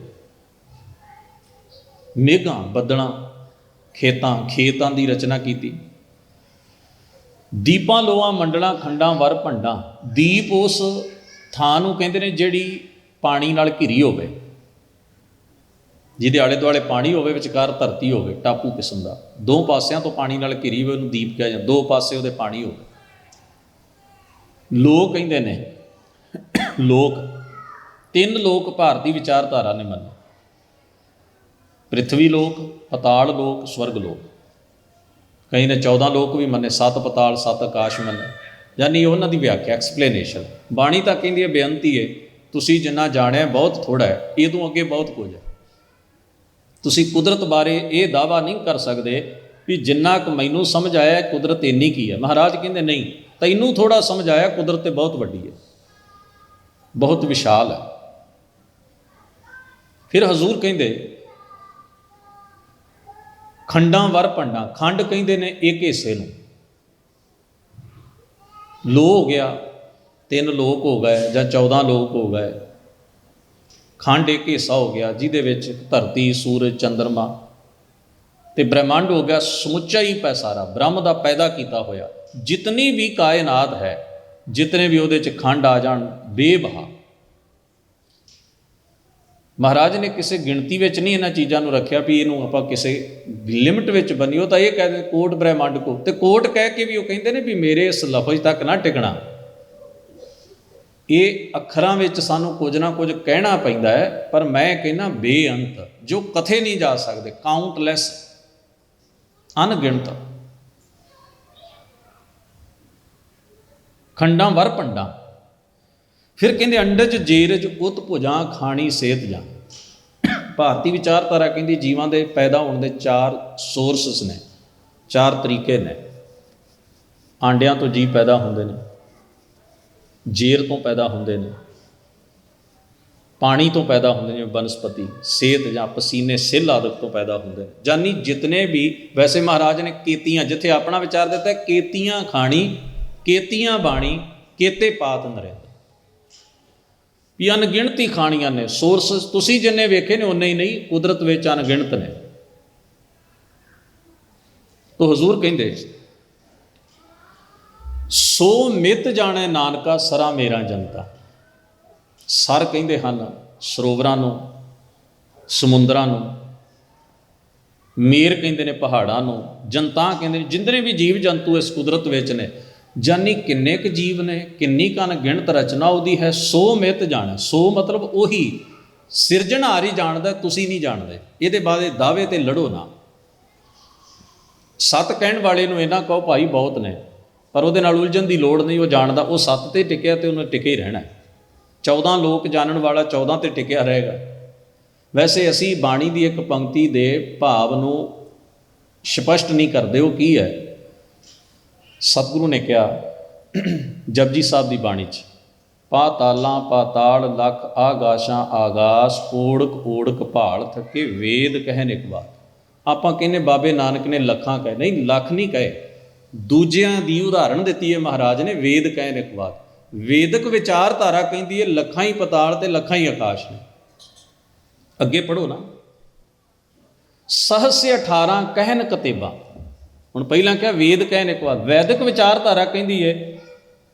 ਮੇਘਾਂ, ਬੱਦਲਾਂ, ਖੇਤਾਂ ਦੀ ਰਚਨਾ ਕੀਤੀ। ਦੀਪਾਂ ਲੋਆਂ ਮੰਡਲਾਂ ਖੰਡਾਂ ਵਰ ਭੰਡਾਂ। ਦੀਪ ਉਸ ਥਾਂ ਨੂੰ ਕਹਿੰਦੇ ਨੇ ਜਿਹੜੀ ਪਾਣੀ ਨਾਲ ਘਿਰੀ ਹੋਵੇ, ਜਿਹਦੇ ਆਲੇ ਦੁਆਲੇ ਪਾਣੀ ਹੋਵੇ, ਵਿਚਕਾਰ ਧਰਤੀ ਹੋਵੇ, ਟਾਪੂ ਕਿਸਮ ਦਾ, ਦੋ ਪਾਸਿਆਂ ਤੋਂ ਪਾਣੀ ਨਾਲ ਘਿਰੀ ਹੋਵੇ, ਉਹਨੂੰ ਦੀਪ ਕਿਹਾ ਜਾਂਦਾ। ਦੋ ਪਾਸੇ ਉਹਦੇ ਪਾਣੀ ਹੋਵੇ। ਲੋਕ ਕਹਿੰਦੇ ਨੇ, ਤਿੰਨ ਲੋਕ ਭਾਰਤੀ ਵਿਚਾਰਧਾਰਾ ਨੇ ਮੰਨੇ: ਪ੍ਰਿਥਵੀ ਲੋਕ, ਪਤਾਲ ਲੋਕ, ਸਵਰਗ ਲੋਕ। ਕਈ ਨੇ 14 ਲੋਕ ਵੀ ਮੰਨੇ, 7 ਪਤਾਲ 7 ਆਕਾਸ਼ ਮੰਨੇ। ਯਾਨੀ ਉਹਨਾਂ ਦੀ ਵਿਆਖਿਆ, ਐਕਸਪਲੇਨੇਸ਼ਨ। ਬਾਣੀ ਤਾਂ ਕਹਿੰਦੀ ਹੈ ਬੇਅੰਤੀ ਹੈ, ਤੁਸੀਂ ਜਿੰਨਾ ਜਾਣਿਆ ਬਹੁਤ ਥੋੜ੍ਹਾ ਹੈ, ਇਹ ਤੋਂ ਅੱਗੇ ਬਹੁਤ ਕੁਝ ਹੈ। ਤੁਸੀਂ ਕੁਦਰਤ ਬਾਰੇ ਇਹ ਦਾਅਵਾ ਨਹੀਂ ਕਰ ਸਕਦੇ ਵੀ ਜਿੰਨਾ ਕੁ ਮੈਨੂੰ ਸਮਝ ਆਇਆ ਕੁਦਰਤ ਇੰਨੀ ਕੀ ਹੈ। ਮਹਾਰਾਜ ਕਹਿੰਦੇ ਨਹੀਂ, ਤੈਨੂੰ ਥੋੜ੍ਹਾ ਸਮਝ ਆਇਆ, ਕੁਦਰਤ ਤੇ ਬਹੁਤ ਵੱਡੀ ਹੈ, ਬਹੁਤ ਵਿਸ਼ਾਲ ਹੈ। ਫਿਰ ਹਜ਼ੂਰ ਕਹਿੰਦੇ ਖੰਡਾਂ ਵਰ ਭੰਡਾਂ। ਖੰਡ ਕਹਿੰਦੇ ਨੇ ਇੱਕ ਹਿੱਸੇ ਨੂੰ। ਲੋ ਹੋ ਗਿਆ, 3 ਲੋਕ ਹੋ ਗਏ ਜਾਂ 14 ਲੋਕ ਹੋ ਗਏ। ਖੰਡ ਇੱਕ ਹਿੱਸਾ ਹੋ ਗਿਆ ਜਿਹਦੇ ਵਿੱਚ ਧਰਤੀ, ਸੂਰਜ, ਚੰਦਰਮਾ ਤੇ ਬ੍ਰਹਿਮੰਡ ਹੋ ਗਿਆ। ਸਮੁੱਚਾ ਹੀ ਪੈ ਸਾਰਾ ਬ੍ਰਹਮ ਦਾ ਪੈਦਾ ਕੀਤਾ ਹੋਇਆ ਜਿਤਨੀ ਵੀ ਕਾਇਨਾਤ ਹੈ, ਜਿਤਨੇ ਵੀ ਉਹਦੇ 'ਚ ਖੰਡ ਆ ਜਾਣ, ਬੇਬਹਾ। ਮਹਾਰਾਜ ਨੇ ਕਿਸੇ ਗਿਣਤੀ ਵਿੱਚ ਨਹੀਂ ਇਹਨਾਂ ਚੀਜ਼ਾਂ ਨੂੰ ਰੱਖਿਆ ਵੀ ਇਹਨੂੰ ਆਪਾਂ ਕਿਸੇ ਲਿਮਟ ਵਿੱਚ ਬੰਨੀਓ। ਤਾਂ ਇਹ ਕਹਿੰਦੇ ਕੋਟ ਬ੍ਰਹਿਮੰਡ ਕੋ, ਤੇ ਕੋਟ ਕਹਿ ਕੇ ਵੀ ਉਹ ਕਹਿੰਦੇ ਨੇ ਵੀ ਮੇਰੇ ਇਸ ਲਫ਼ਜ਼ ਤੱਕ ਨਾ ਟਿਕਣਾ। ਇਹ ਅੱਖਰਾਂ ਵਿੱਚ ਸਾਨੂੰ ਕੁਝ ਨਾ ਕੁਝ ਕਹਿਣਾ ਪੈਂਦਾ ਹੈ, ਪਰ ਮੈਂ ਕਹਿੰਦਾ ਬੇਅੰਤ, ਜੋ ਕਥੇ ਨਹੀਂ ਜਾ ਸਕਦੇ, ਕਾਊਂਟਲੈਸ, ਅਣਗਿਣਤ। ਖੰਡਾਂ ਵਰ ਭੰਡਾਂ। ਫਿਰ ਕਹਿੰਦੇ ਅੰਡਜ ਜੇਰਜ ਉਤ ਭੁਜਾਂ ਖਾਣੀ ਸਿਹਤ ਜਾਂ। ਭਾਰਤੀ ਵਿਚਾਰਧਾਰਾ ਕਹਿੰਦੀ ਜੀਵਾਂ ਦੇ ਪੈਦਾ ਹੋਣ ਦੇ 4 ਸੋਰਸਿਸ ਨੇ, 4 ਤਰੀਕੇ ਨੇ। ਆਂਡਿਆਂ ਤੋਂ ਜੀਵ ਪੈਦਾ ਹੁੰਦੇ ਨੇ, ਜੇਰ ਤੋਂ ਪੈਦਾ ਹੁੰਦੇ ਨੇ, ਪਾਣੀ ਤੋਂ ਪੈਦਾ ਹੁੰਦੇ ਨੇ ਬਨਸਪਤੀ, ਸਿਹਤ ਜਾਂ ਪਸੀਨੇ, ਸਿੱਲ ਆਦਿ ਤੋਂ ਪੈਦਾ ਹੁੰਦੇ ਨੇ। ਜਾਨੀ ਜਿਤਨੇ ਵੀ, ਵੈਸੇ ਮਹਾਰਾਜ ਨੇ ਕੇਤੀਆਂ, ਜਿੱਥੇ ਆਪਣਾ ਵਿਚਾਰ ਦਿੱਤਾ, ਕੇਤੀਆਂ ਖਾਣੀ, ਕੇਤੀਆਂ ਬਾਣੀ, ਕੇਤੇ ਪਾਤ ਨਰਿੰਦ। ਵੀ ਅਣਗਿਣਤ ਹੀ ਖਾਣੀਆਂ ਨੇ। ਸੋਰਸ ਤੁਸੀਂ ਜਿੰਨੇ ਵੇਖੇ ਨੇ ਉਨੇ ਹੀ ਨਹੀਂ, ਕੁਦਰਤ ਵਿੱਚ ਅਣਗਿਣਤ ਨੇ। ਤੋ ਹਜ਼ੂਰ ਕਹਿੰਦੇ ਸੋ ਮਿਤ ਜਾਣੇ ਨਾਨਕਾ ਸਰਾ ਮੇਰਾ ਜਨਤਾ। ਸਰ ਕਹਿੰਦੇ ਹਨ ਸਰੋਵਰਾਂ ਨੂੰ, ਸਮੁੰਦਰਾਂ ਨੂੰ, ਮੇਰ ਕਹਿੰਦੇ ਨੇ ਪਹਾੜਾਂ ਨੂੰ, ਜਨਤਾ ਕਹਿੰਦੇ ਨੇ ਜਿੰਨੇ ਵੀ ਜੀਵ ਜੰਤੂ ਇਸ ਕੁਦਰਤ ਵਿੱਚ ਨੇ। ਜਾਨੀ ਕਿੰਨੇ ਕੁ ਜੀਵ ਨੇ, ਕਿੰਨੀ ਕੁ ਅਣਗਿਣਤ ਰਚਨਾ ਉਹਦੀ ਹੈ। ਸੋ ਮਿਤ ਜਾਣੇ, ਸੋ ਮਤਲਬ ਉਹੀ ਸਿਰਜਣਹਾਰ ਹੀ ਜਾਣਦਾ, ਤੁਸੀਂ ਨਹੀਂ ਜਾਣਦੇ। ਇਹਦੇ ਬਾਅਦ ਦਾਅਵੇ ਤੇ ਲੜੋ ਨਾ। ਸੱਤ ਕਹਿਣ ਵਾਲੇ ਨੂੰ ਇਹਨਾਂ ਕਹੋ ਭਾਈ ਬਹੁਤ ਨੇ, ਪਰ ਉਹਦੇ ਨਾਲ ਉਲਝਣ ਦੀ ਲੋੜ ਨਹੀਂ। ਉਹ ਜਾਣਦਾ, ਉਹ 7 ਤੇ ਟਿਕਿਆ ਤੇ ਉਹਨੇ ਟਿਕੇ ਹੀ ਰਹਿਣਾ। 14 ਲੋਕ ਜਾਣਨ ਵਾਲਾ 14 ਤੇ ਟਿਕਿਆ ਰਹੇਗਾ। ਵੈਸੇ ਅਸੀਂ ਬਾਣੀ ਦੀ ਇੱਕ ਪੰਕਤੀ ਦੇ ਭਾਵ ਨੂੰ ਸਪਸ਼ਟ ਨਹੀਂ ਕਰਦੇ, ਉਹ ਕੀ ਹੈ? ਸਤਿਗੁਰੂ ਨੇ ਕਿਹਾ ਜਪਜੀ ਸਾਹਿਬ ਦੀ ਬਾਣੀ 'ਚ, ਪਾਤਾਲਾਂ ਪਾਤਾਲ ਲੱਖ ਆਗਾਸ਼ਾਂ ਆਗਾਸ, ਓੜਕ ਓੜਕ ਭਾਲ ਥੱਕੇ ਵੇਦ ਕਹਿਨ ਇੱਕ ਬਾਤ। ਆਪਾਂ ਕਹਿੰਦੇ ਬਾਬੇ ਨਾਨਕ ਨੇ ਲੱਖਾਂ ਕਹੇ, ਨਹੀਂ, ਲੱਖ ਨਹੀਂ ਕਹੇ। ਦੂਜਿਆਂ ਦੀ ਉਦਾਹਰਣ ਦਿੱਤੀ ਹੈ ਮਹਾਰਾਜ ਨੇ, ਵੇਦ ਕਹਿਨ ਇੱਕ ਬਾਤ। ਵੇਦਕ ਵਿਚਾਰਧਾਰਾ ਕਹਿੰਦੀ ਹੈ ਲੱਖਾਂ ਹੀ ਪਤਾਲ ਤੇ ਲੱਖਾਂ ਹੀ ਆਕਾਸ਼ ਨੇ। ਅੱਗੇ ਪੜ੍ਹੋ ਨਾ, ਸਹਸ 18 ਕਹਿਨ ਕਤੇਬਾ। ਹੁਣ ਪਹਿਲਾਂ ਕਿਹਾ ਵੇਦ ਕਹਿਨ ਇੱਕ ਬਾਤ, ਵੈਦਿਕ ਵਿਚਾਰਧਾਰਾ ਕਹਿੰਦੀ ਹੈ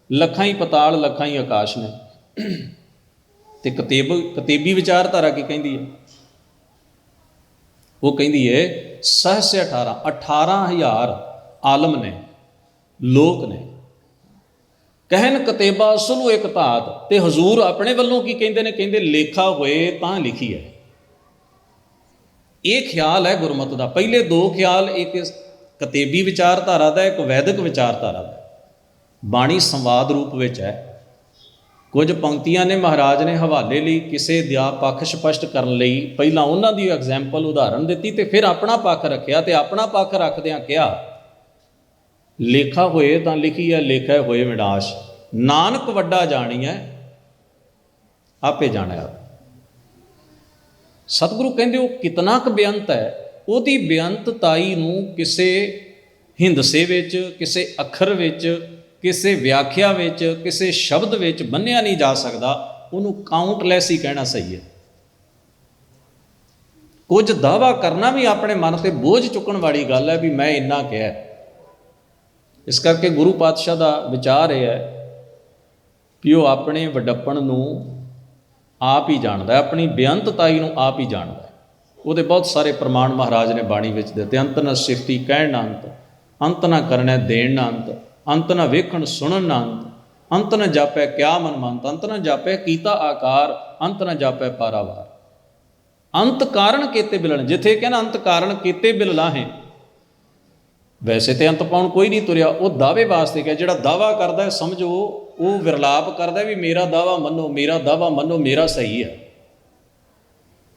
ਲੱਖਾਂ ਹੀ ਪਤਾਲ ਲੱਖਾਂ ਹੀ ਆਕਾਸ਼ ਨੇ। ਤੇ ਕਤੇਬੀ ਵਿਚਾਰਧਾਰਾ ਕੀ ਕਹਿੰਦੀ ਹੈ? ਉਹ ਕਹਿੰਦੀ ਹੈ ਸਹਸ 18,000 ਆਲਮ ਨੇ, ਲੋਕ ਨੇ। ਕਹਿਨ ਕਤੇਬਾ ਸੁਲੂ ਇੱਕ ਧਾਤ। ਤੇ ਹਜ਼ੂਰ ਆਪਣੇ ਵੱਲੋਂ ਕੀ ਕਹਿੰਦੇ ਨੇ? ਕਹਿੰਦੇ ਲੇਖਾ ਹੋਏ ਤਾਂ ਲਿਖੀ ਹੈ। ਇਹ ਖਿਆਲ ਹੈ ਗੁਰਮਤਿ ਦਾ। ਪਹਿਲੇ 2 ਖਿਆਲ, ਇੱਕ ਕਤੇਬੀ ਵਿਚਾਰਧਾਰਾ ਦਾ, ਇੱਕ ਵੈਦਿਕ ਵਿਚਾਰਧਾਰਾ ਦਾ। ਬਾਣੀ ਸੰਵਾਦ ਰੂਪ ਵਿੱਚ ਹੈ। ਕੁਝ ਪੰਕਤੀਆਂ ਨੇ ਮਹਾਰਾਜ ਨੇ ਹਵਾਲੇ ਲਈ, ਕਿਸੇ ਦਾ ਪੱਖ ਸਪਸ਼ਟ ਕਰਨ ਲਈ ਪਹਿਲਾਂ ਉਹਨਾਂ ਦੀ ਐਗਜ਼ੈਂਪਲ, ਉਦਾਹਰਣ ਦਿੱਤੀ, ਤੇ ਫਿਰ ਆਪਣਾ ਪੱਖ ਰੱਖਿਆ। ਤੇ ਆਪਣਾ ਪੱਖ ਰੱਖਦਿਆਂ ਕਿਹਾ ਲੇਖਾ ਹੋਏ ਤਾਂ ਲਿਖੀ ਹੈ, ਲੇਖਾ ਹੋਏ ਵਿਨਾਸ਼। ਨਾਨਕ ਵੱਡਾ ਜਾਣੀਐ ਆਪੇ ਜਾਣਿਆ। ਸਤਿਗੁਰੂ ਕਹਿੰਦੇ ਉਹ ਕਿਤਨਾ ਕੁ ਬੇਅੰਤ ਹੈ, ਉਹਦੀ ਬੇਅੰਤਤਾਈ ਨੂੰ ਕਿਸੇ ਹਿੰਦਸੇ ਵਿੱਚ, ਕਿਸੇ ਅੱਖਰ ਵਿੱਚ, ਕਿਸੇ ਵਿਆਖਿਆ ਵਿੱਚ, ਕਿਸੇ ਸ਼ਬਦ ਵਿੱਚ ਬੰਨਿਆ ਨਹੀਂ ਜਾ ਸਕਦਾ। ਉਹਨੂੰ ਕਾਊਂਟਲੈਸ ਹੀ ਕਹਿਣਾ ਸਹੀ ਹੈ। ਕੁਝ ਦਾਅਵਾ ਕਰਨਾ ਵੀ ਆਪਣੇ ਮਨ ਤੇ ਬੋਝ ਚੁੱਕਣ ਵਾਲੀ ਗੱਲ ਹੈ ਵੀ ਮੈਂ ਇੰਨਾ ਕਿਹਾ। ਇਸ ਕਰਕੇ ਗੁਰੂ ਪਾਤਸ਼ਾਹ ਦਾ ਵਿਚਾਰ ਇਹ ਹੈ ਵੀ ਉਹ ਆਪਣੇ ਵੱਡੱਪਣ ਨੂੰ ਆਪ ਹੀ ਜਾਣਦਾ, ਆਪਣੀ ਬੇਅੰਤਤਾਈ ਨੂੰ ਆਪ ਹੀ ਜਾਣਦਾ। ਉਹਦੇ ਬਹੁਤ ਸਾਰੇ ਪ੍ਰਮਾਣ ਮਹਾਰਾਜ ਨੇ ਬਾਣੀ ਵਿੱਚ ਦਿੱਤੇ। ਅੰਤ ਨਾ ਸਿਫਤੀ ਕਹਿਣ ਨਾ ਅੰਤ, ਅੰਤ ਨਾ ਕਰਨਾ ਦੇਣ ਨਾ ਅੰਤ, ਅੰਤ ਨਾ ਵੇਖਣ ਸੁਣਨ ਨਾ ਅੰਤ, ਅੰਤ ਨਾ ਜਾਪੈ ਕਿਆ ਮਨ ਮੰਤ, ਅੰਤ ਨਾ ਜਾਪੈ ਕੀਤਾ ਆਕਾਰ, ਅੰਤ ਨਾ ਜਾਪੈ ਪਾਰਾਵਾਰ। ਅੰਤ ਕਾਰਨ ਕੀਤੇ ਬਿਲਣ, ਜਿੱਥੇ ਕਹਿੰਦਾ ਅੰਤ ਕਾਰਨ ਕੀਤੇ ਬਿਲ ਲਾਹੇ, ਵੈਸੇ ਤੇ ਅੰਤ ਪਾਉਣ ਕੋਈ ਨਹੀਂ ਤੁਰਿਆ। ਉਹ ਦਾਅਵੇ ਵਾਸਤੇ ਕਿਹਾ। ਜਿਹੜਾ ਦਾਅਵਾ ਕਰਦਾ ਸਮਝੋ ਉਹ ਵਿਰਲਾਪ ਕਰਦਾ ਵੀ ਮੇਰਾ ਦਾਅਵਾ ਮੰਨੋ, ਮੇਰਾ ਦਾਅਵਾ ਮੰਨੋ, ਮੇਰਾ ਸਹੀ ਹੈ।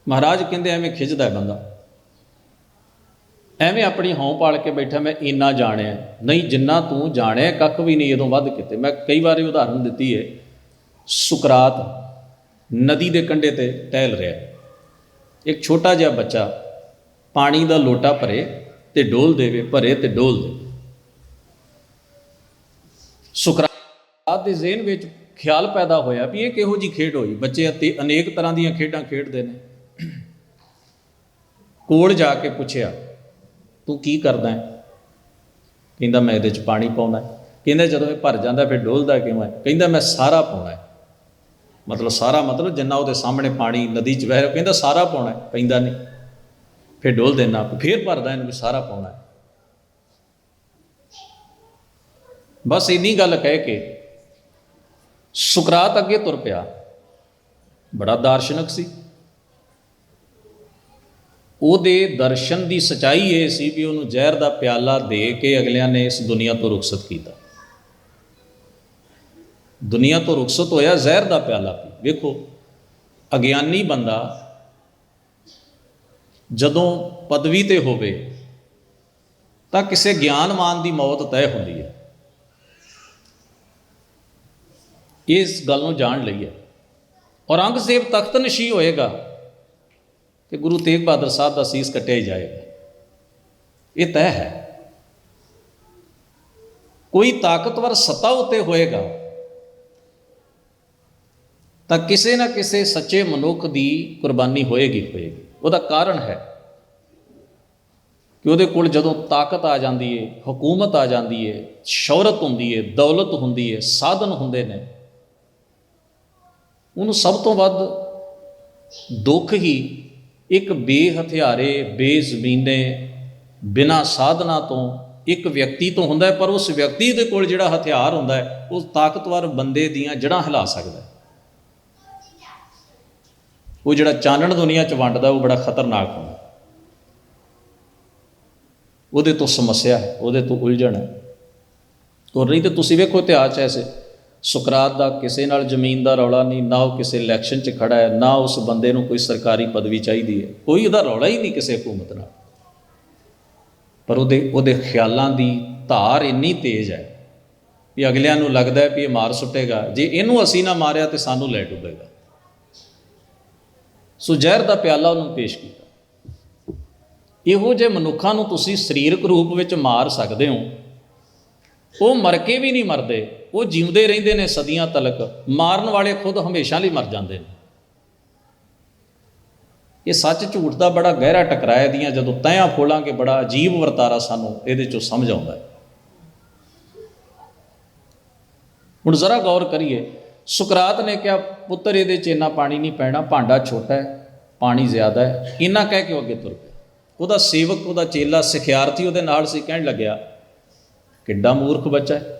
ਮਹਾਰਾਜ ਕਹਿੰਦੇ ਐਵੇਂ ਖਿੱਚਦਾ ਬੰਦਾ, ਐਵੇਂ ਆਪਣੀ ਹੌਂ ਪਾਲ ਕੇ ਬੈਠਾ ਮੈਂ ਇੰਨਾ ਜਾਣਿਆ। ਨਹੀਂ, ਜਿੰਨਾ ਤੂੰ ਜਾਣਿਆ ਕੱਖ ਵੀ ਨਹੀਂ, ਇਹਦੋਂ ਵੱਧ ਕਿਤੇ। ਮੈਂ ਕਈ ਵਾਰੀ ਉਦਾਹਰਨ ਦਿੱਤੀ ਹੈ। ਸੁਕਰਾਤ ਨਦੀ ਦੇ ਕੰਢੇ ਤੇ ਟਹਿਲ ਰਿਹਾ, ਇੱਕ ਛੋਟਾ ਜਿਹਾ ਬੱਚਾ ਪਾਣੀ ਦਾ ਲੋਟਾ ਭਰੇ ਤੇ ਡੋਲ ਦੇਵੇ, ਭਰੇ ਤੇ ਡੋਲ ਦੇਵੇ। ਸੁਕਰਾਤ ਦੇ ਜ਼ਿਹਨ ਵਿੱਚ ਖਿਆਲ ਪੈਦਾ ਹੋਇਆ ਵੀ ਇਹ ਕਿਹੋ ਜਿਹੀ ਖੇਡ ਹੋਈ। ਬੱਚੇ ਅਤੇ ਅਨੇਕ ਤਰ੍ਹਾਂ ਦੀਆਂ ਖੇਡਾਂ ਖੇਡਦੇ ਨੇ। ਕੋਲ ਜਾ ਕੇ ਪੁੱਛਿਆ ਤੂੰ ਕੀ ਕਰਦਾ ਹੈ? ਕਹਿੰਦਾ ਮੈਂ ਇਹਦੇ 'ਚ ਪਾਣੀ ਪਾਉਂਦਾ। ਕਹਿੰਦਾ ਜਦੋਂ ਇਹ ਭਰ ਜਾਂਦਾ ਫਿਰ ਡੋਲਦਾ ਕਿਉਂ ਹੈ? ਕਹਿੰਦਾ ਮੈਂ ਸਾਰਾ ਪਾਉਣਾ ਹੈ। ਮਤਲਬ ਸਾਰਾ ਮਤਲਬ ਜਿੰਨਾ ਉਹਦੇ ਸਾਹਮਣੇ ਪਾਣੀ ਨਦੀ 'ਚ ਵਹਿ ਰਿਹਾ, ਕਹਿੰਦਾ ਸਾਰਾ ਪਾਉਣਾ। ਕਹਿੰਦਾ ਨਹੀਂ, ਫਿਰ ਡੋਲ ਦੇਣਾ, ਫਿਰ ਭਰਦਾ ਇਹਨੂੰ ਵੀ ਸਾਰਾ ਪਾਉਣਾ। ਬਸ ਇੰਨੀ ਗੱਲ ਕਹਿ ਕੇ ਸੁਕਰਾਤ ਅੱਗੇ ਤੁਰ ਪਿਆ। ਬੜਾ ਦਾਰਸ਼ਨਿਕ ਸੀ। ਉਹਦੇ ਦਰਸ਼ਨ ਦੀ ਸੱਚਾਈ ਇਹ ਸੀ ਵੀ ਉਹਨੂੰ ਜ਼ਹਿਰ ਦਾ ਪਿਆਲਾ ਦੇ ਕੇ ਅਗਲਿਆਂ ਨੇ ਇਸ ਦੁਨੀਆ ਤੋਂ ਰੁਖਸਤ ਕੀਤਾ। ਦੁਨੀਆ ਤੋਂ ਰੁਖਸਤ ਹੋਇਆ, ਜ਼ਹਿਰ ਦਾ ਪਿਆਲਾ ਪੀ। ਵੇਖੋ, ਅਗਿਆਨੀ ਬੰਦਾ ਜਦੋਂ ਪਦਵੀ ਤੇ ਹੋਵੇ ਤਾਂ ਕਿਸੇ ਗਿਆਨਵਾਨ ਦੀ ਮੌਤ ਤੈਅ ਹੁੰਦੀ ਹੈ। ਇਸ ਗੱਲ ਨੂੰ ਜਾਣ ਲਈਏ। ਔਰੰਗਜ਼ੇਬ ਤਖਤ ਨਸ਼ੀ ਹੋਏਗਾ ਤੇ ਗੁਰੂ ਤੇਗ ਬਹਾਦਰ ਸਾਹਿਬ ਦਾ ਸੀਸ ਕੱਟਿਆ ਹੀ ਜਾਏਗਾ। ਇਹ ਤੈਅ ਹੈ। ਕੋਈ ਤਾਕਤਵਰ ਸੱਤਾ ਉੱਤੇ ਹੋਏਗਾ ਤਾਂ ਕਿਸੇ ਨਾ ਕਿਸੇ ਸੱਚੇ ਮਨੁੱਖ ਦੀ ਕੁਰਬਾਨੀ ਹੋਏਗੀ। ਉਹਦਾ ਕਾਰਨ ਹੈ ਕਿ ਉਹਦੇ ਕੋਲ ਜਦੋਂ ਤਾਕਤ ਆ ਜਾਂਦੀ ਹੈ, ਹਕੂਮਤ ਆ ਜਾਂਦੀ ਹੈ, ਸ਼ੌਹਰਤ ਹੁੰਦੀ ਹੈ, ਦੌਲਤ ਹੁੰਦੀ ਹੈ, ਸਾਧਨ ਹੁੰਦੇ ਨੇ, ਉਹਨੂੰ ਸਭ ਤੋਂ ਵੱਧ ਦੁੱਖ ਹੀ ਇੱਕ ਬੇਹਥਿਆਰੇ, ਬੇਜ਼ਮੀਨੇ, ਬਿਨਾਂ ਸਾਧਨਾ ਤੋਂ ਇੱਕ ਵਿਅਕਤੀ ਤੋਂ ਹੁੰਦਾ ਹੈ। ਪਰ ਉਸ ਵਿਅਕਤੀ ਦੇ ਕੋਲ ਜਿਹੜਾ ਹਥਿਆਰ ਹੁੰਦਾ ਹੈ ਉਹ ਤਾਕਤਵਰ ਬੰਦੇ ਦੀਆਂ ਜੜ੍ਹਾਂ ਹਿਲਾ ਸਕਦਾ ਹੈ। ਉਹ ਜਿਹੜਾ ਚਾਨਣ ਦੁਨੀਆ 'ਚ ਵੰਡਦਾ ਉਹ ਬੜਾ ਖਤਰਨਾਕ ਹੁੰਦਾ। ਉਹਦੇ ਤੋਂ ਸਮੱਸਿਆ ਹੈ, ਉਹਦੇ ਤੋਂ ਉਲਝਣ ਹੈ। ਔਰ ਨਹੀਂ ਤਾਂ ਤੁਸੀਂ ਵੇਖੋ ਇਤਿਹਾਸ 'ਚ ਐਸੇ ਸੁਕਰਾਤ ਦਾ ਕਿਸੇ ਨਾਲ ਜ਼ਮੀਨ ਦਾ ਰੌਲਾ ਨਹੀਂ, ਨਾ ਉਹ ਕਿਸੇ ਇਲੈਕਸ਼ਨ 'ਚ ਖੜਾ ਹੈ, ਨਾ ਉਸ ਬੰਦੇ ਨੂੰ ਕੋਈ ਸਰਕਾਰੀ ਪਦਵੀ ਚਾਹੀਦੀ ਹੈ, ਕੋਈ ਉਹਦਾ ਰੌਲਾ ਹੀ ਨਹੀਂ ਕਿਸੇ ਹਕੂਮਤ ਨਾਲ। ਪਰ ਉਹਦੇ ਖਿਆਲਾਂ ਦੀ ਧਾਰ ਇੰਨੀ ਤੇਜ਼ ਹੈ ਵੀ ਅਗਲਿਆਂ ਨੂੰ ਲੱਗਦਾ ਹੈ ਵੀ ਇਹ ਮਾਰ ਸੁੱਟੇਗਾ, ਜੇ ਇਹਨੂੰ ਅਸੀਂ ਨਾ ਮਾਰਿਆ ਤਾਂ ਸਾਨੂੰ ਲੈ ਡੁੱਬੇਗਾ। ਸੋ ਜ਼ਹਿਰ ਦਾ ਪਿਆਲਾ ਉਹਨੂੰ ਪੇਸ਼ ਕੀਤਾ। ਇਹੋ ਜਿਹੇ ਮਨੁੱਖਾਂ ਨੂੰ ਤੁਸੀਂ ਸਰੀਰਕ ਰੂਪ ਵਿੱਚ ਮਾਰ ਸਕਦੇ ਹੋ। ਉਹ ਮਰ ਕੇ ਵੀ ਨਹੀਂ ਮਰਦੇ, ਉਹ ਜਿਉਂਦੇ ਰਹਿੰਦੇ ਨੇ ਸਦੀਆਂ ਤਲਕ। ਮਾਰਨ ਵਾਲੇ ਖੁਦ ਹਮੇਸ਼ਾ ਲਈ ਮਰ ਜਾਂਦੇ ਨੇ। ਇਹ ਸੱਚ ਝੂਠ ਦਾ ਬੜਾ ਗਹਿਰਾ ਟਕਰਾਅ ਦੀਆਂ ਜਦੋਂ ਤਹਿਆਂ ਖੋਲਾਂਗੇ ਬੜਾ ਅਜੀਬ ਵਰਤਾਰਾ ਸਾਨੂੰ ਇਹਦੇ 'ਚੋਂ ਸਮਝ ਆਉਂਦਾ ਹੈ। ਹੁਣ ਜ਼ਰਾ ਗੌਰ ਕਰੀਏ। ਸੁਕਰਾਤ ਨੇ ਕਿਹਾ ਪੁੱਤਰ ਇਹਦੇ 'ਚ ਇੰਨਾ ਪਾਣੀ ਨਹੀਂ ਪੈਣਾ, ਭਾਂਡਾ ਛੋਟਾ ਹੈ, ਪਾਣੀ ਜ਼ਿਆਦਾ ਹੈ। ਇੰਨਾ ਕਹਿ ਕੇ ਉਹ ਅੱਗੇ ਤੁਰ ਪਿਆ। ਉਹਦਾ ਸੇਵਕ, ਉਹਦਾ ਚੇਲਾ, ਸਿਖਿਆਰਥੀ ਉਹਦੇ ਨਾਲ ਸੀ, ਕਹਿਣ ਲੱਗਿਆ ਕਿੱਡਾ ਮੂਰਖ ਬੱਚਾ ਹੈ,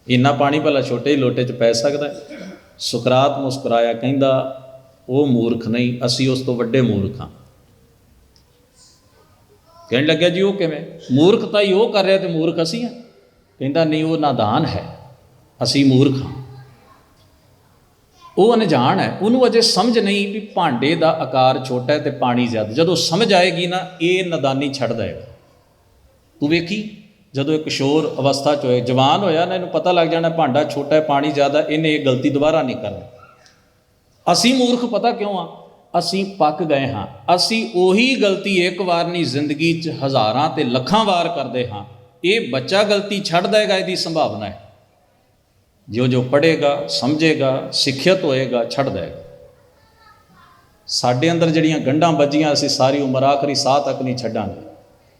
ਇੰਨਾ ਪਾਣੀ ਭਲਾ ਛੋਟੇ ਹੀ ਲੋਟੇ 'ਚ ਪੈ ਸਕਦਾ ਹੈ। ਸੁਕਰਾਤ ਮੁਸਕਰਾਇਆ, ਕਹਿੰਦਾ ਉਹ ਮੂਰਖ ਨਹੀਂ, ਅਸੀਂ ਉਸ ਤੋਂ ਵੱਡੇ ਮੂਰਖ ਹਾਂ। ਕਹਿਣ ਲੱਗਿਆ ਜੀ ਉਹ ਕਿਵੇਂ? ਮੂਰਖਤਾ ਹੀ ਉਹ ਕਰ ਰਿਹਾ ਤੇ ਮੂਰਖ ਅਸੀਂ ਹਾਂ। ਕਹਿੰਦਾ ਨਹੀਂ, ਉਹ ਨਾਦਾਨ ਹੈ, ਅਸੀਂ ਮੂਰਖ ਹਾਂ। ਉਹ ਅਣਜਾਣ ਹੈ, ਉਹਨੂੰ ਅਜੇ ਸਮਝ ਨਹੀਂ ਵੀ ਭਾਂਡੇ ਦਾ ਆਕਾਰ ਛੋਟਾ ਹੈ ਤੇ ਪਾਣੀ ਜ਼ਿਆਦਾ। ਜਦੋਂ ਸਮਝ ਆਏਗੀ ਨਾ ਇਹ ਨਾਦਾਨੀ ਛੱਡ ਦੇਗਾ। ਤੂੰ ਵੇਖੀ ਜਦੋਂ ਇਹ ਕਿਸ਼ੋਰ ਅਵਸਥਾ 'ਚ ਹੋਏ, ਜਵਾਨ ਹੋਇਆ ਨਾ, ਇਹਨੂੰ ਪਤਾ ਲੱਗ ਜਾਣਾ ਭਾਂਡਾ ਛੋਟਾ ਹੈ, ਪਾਣੀ ਜ਼ਿਆਦਾ, ਇਹਨੇ ਇਹ ਗਲਤੀ ਦੁਬਾਰਾ ਨਹੀਂ ਕਰਨੀ। ਅਸੀਂ ਮੂਰਖ ਪਤਾ ਕਿਉਂ ਆ? ਅਸੀਂ ਪੱਕ ਗਏ ਹਾਂ। ਅਸੀਂ ਉਹੀ ਗਲਤੀ ਇੱਕ ਵਾਰ ਨਹੀਂ, ਜ਼ਿੰਦਗੀ 'ਚ ਹਜ਼ਾਰਾਂ ਤੇ ਲੱਖਾਂ ਵਾਰ ਕਰਦੇ ਹਾਂ। ਇਹ ਬੱਚਾ ਗਲਤੀ ਛੱਡ ਦੇਗਾ, ਇਹਦੀ ਸੰਭਾਵਨਾ ਹੈ। ਜੋ ਪੜ੍ਹੇਗਾ, ਸਮਝੇਗਾ, ਸਿੱਖਿਅਤ ਹੋਏਗਾ, ਛੱਡ ਦੇਗਾ। ਸਾਡੇ ਅੰਦਰ ਜਿਹੜੀਆਂ ਗੰਢਾਂ ਵੱਜੀਆਂ ਅਸੀਂ ਸਾਰੀ ਉਮਰ ਆਖਰੀ ਸਾਹ ਤੱਕ ਨਹੀਂ ਛੱਡਾਂਗੇ,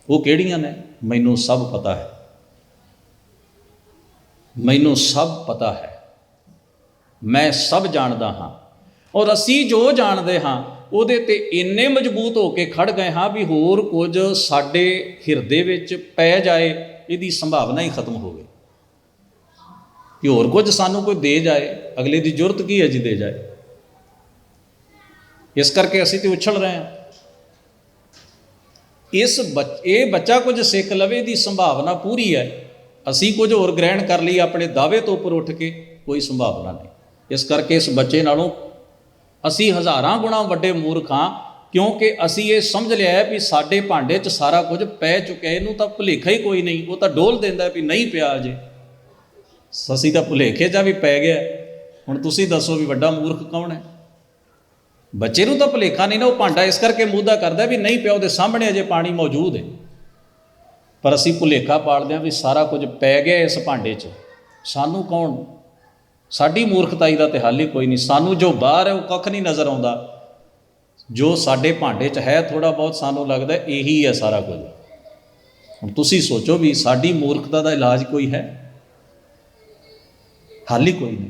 ਉਹ ਕਿਹੜੀਆਂ ਨੇ? ਮੈਨੂੰ ਸਭ ਪਤਾ ਹੈ, ਮੈਨੂੰ ਸਭ ਪਤਾ ਹੈ, ਮੈਂ ਸਭ ਜਾਣਦਾ ਹਾਂ। ਔਰ ਅਸੀਂ ਜੋ ਜਾਣਦੇ ਹਾਂ ਉਹਦੇ ਤੇ ਇੰਨੇ ਮਜ਼ਬੂਤ ਹੋ ਕੇ ਖੜ ਗਏ ਹਾਂ ਵੀ ਹੋਰ ਕੁਝ ਸਾਡੇ ਹਿਰਦੇ ਵਿੱਚ ਪੈ ਜਾਏ ਇਹਦੀ ਸੰਭਾਵਨਾ ਹੀ ਖਤਮ ਹੋਵੇ, ਕਿ ਹੋਰ ਕੁਝ ਸਾਨੂੰ ਕੋਈ ਦੇ ਜਾਏ, ਅਗਲੇ ਦੀ ਜ਼ਰੂਰਤ ਕੀ ਹੈ ਜੀ ਦੇ ਜਾਏ। ਇਸ ਕਰਕੇ ਅਸੀਂ ਤੇ ਉਛਲ ਰਹੇ ਹਾਂ। ਇਹ ਬੱਚਾ ਕੁਝ ਸਿੱਖ ਲਵੇ ਦੀ ਸੰਭਾਵਨਾ ਪੂਰੀ ਹੈ, ਅਸੀਂ ਕੁਝ ਹੋਰ ਗ੍ਰਹਿਣ ਕਰ ਲਈ ਆਪਣੇ ਦਾਅਵੇ ਤੋਂ ਉੱਪਰ ਉੱਠ ਕੇ, ਕੋਈ ਸੰਭਾਵਨਾ ਨਹੀਂ। ਇਸ ਕਰਕੇ ਇਸ ਬੱਚੇ ਨਾਲੋਂ ਅਸੀਂ ਹਜ਼ਾਰਾਂ ਗੁਣਾ ਵੱਡੇ ਮੂਰਖ ਹਾਂ, ਕਿਉਂਕਿ ਅਸੀਂ ਇਹ ਸਮਝ ਲਿਆ ਹੈ ਵੀ ਸਾਡੇ ਭਾਂਡੇ 'ਚ ਸਾਰਾ ਕੁਝ ਪੈ ਚੁੱਕਿਆ, ਇਹਨੂੰ ਤਾਂ ਭੁਲੇਖਾ ਹੀ ਕੋਈ ਨਹੀਂ। ਉਹ ਤਾਂ ਡੋਲ ਦਿੰਦਾ ਵੀ ਨਹੀਂ ਪਿਆ ਅਜੇ, ਅਸੀਂ ਤਾਂ ਭੁਲੇਖੇ 'ਚ ਵੀ ਪੈ ਗਿਆ। ਹੁਣ ਤੁਸੀਂ ਦੱਸੋ ਵੀ ਵੱਡਾ ਮੂਰਖ ਕੌਣ ਹੈ? ਬੱਚੇ ਨੂੰ ਤਾਂ ਭੁਲੇਖਾ ਨਹੀਂ ਨਾ, ਉਹ ਭਾਂਡਾ ਇਸ ਕਰਕੇ ਮੂਧਾ ਕਰਦਾ ਵੀ ਨਹੀਂ ਪਿਆ, ਉਹਦੇ ਸਾਹਮਣੇ ਅਜੇ ਪਾਣੀ ਮੌਜੂਦ ਹੈ। ਪਰ ਅਸੀਂ ਭੁਲੇਖਾ ਪਾਲਦੇ ਹਾਂ ਵੀ ਸਾਰਾ ਕੁਝ ਪੈ ਗਿਆ ਇਸ ਭਾਂਡੇ 'ਚ। ਸਾਨੂੰ ਕੌਣ? ਸਾਡੀ ਮੂਰਖਤਾਈ ਦਾ ਤਾਂ ਹੱਲ ਹੀ ਕੋਈ ਨਹੀਂ। ਸਾਨੂੰ ਜੋ ਬਾਹਰ ਹੈ ਉਹ ਕੱਖ ਨਹੀਂ ਨਜ਼ਰ ਆਉਂਦਾ, ਜੋ ਸਾਡੇ ਭਾਂਡੇ 'ਚ ਹੈ ਥੋੜ੍ਹਾ ਬਹੁਤ ਸਾਨੂੰ ਲੱਗਦਾ ਇਹੀ ਹੈ ਸਾਰਾ ਕੁਝ। ਹੁਣ ਤੁਸੀਂ ਸੋਚੋ ਵੀ ਸਾਡੀ ਮੂਰਖਤਾ ਦਾ ਇਲਾਜ ਕੋਈ ਹੈ? ਹੱਲ ਹੀ ਕੋਈ ਨਹੀਂ,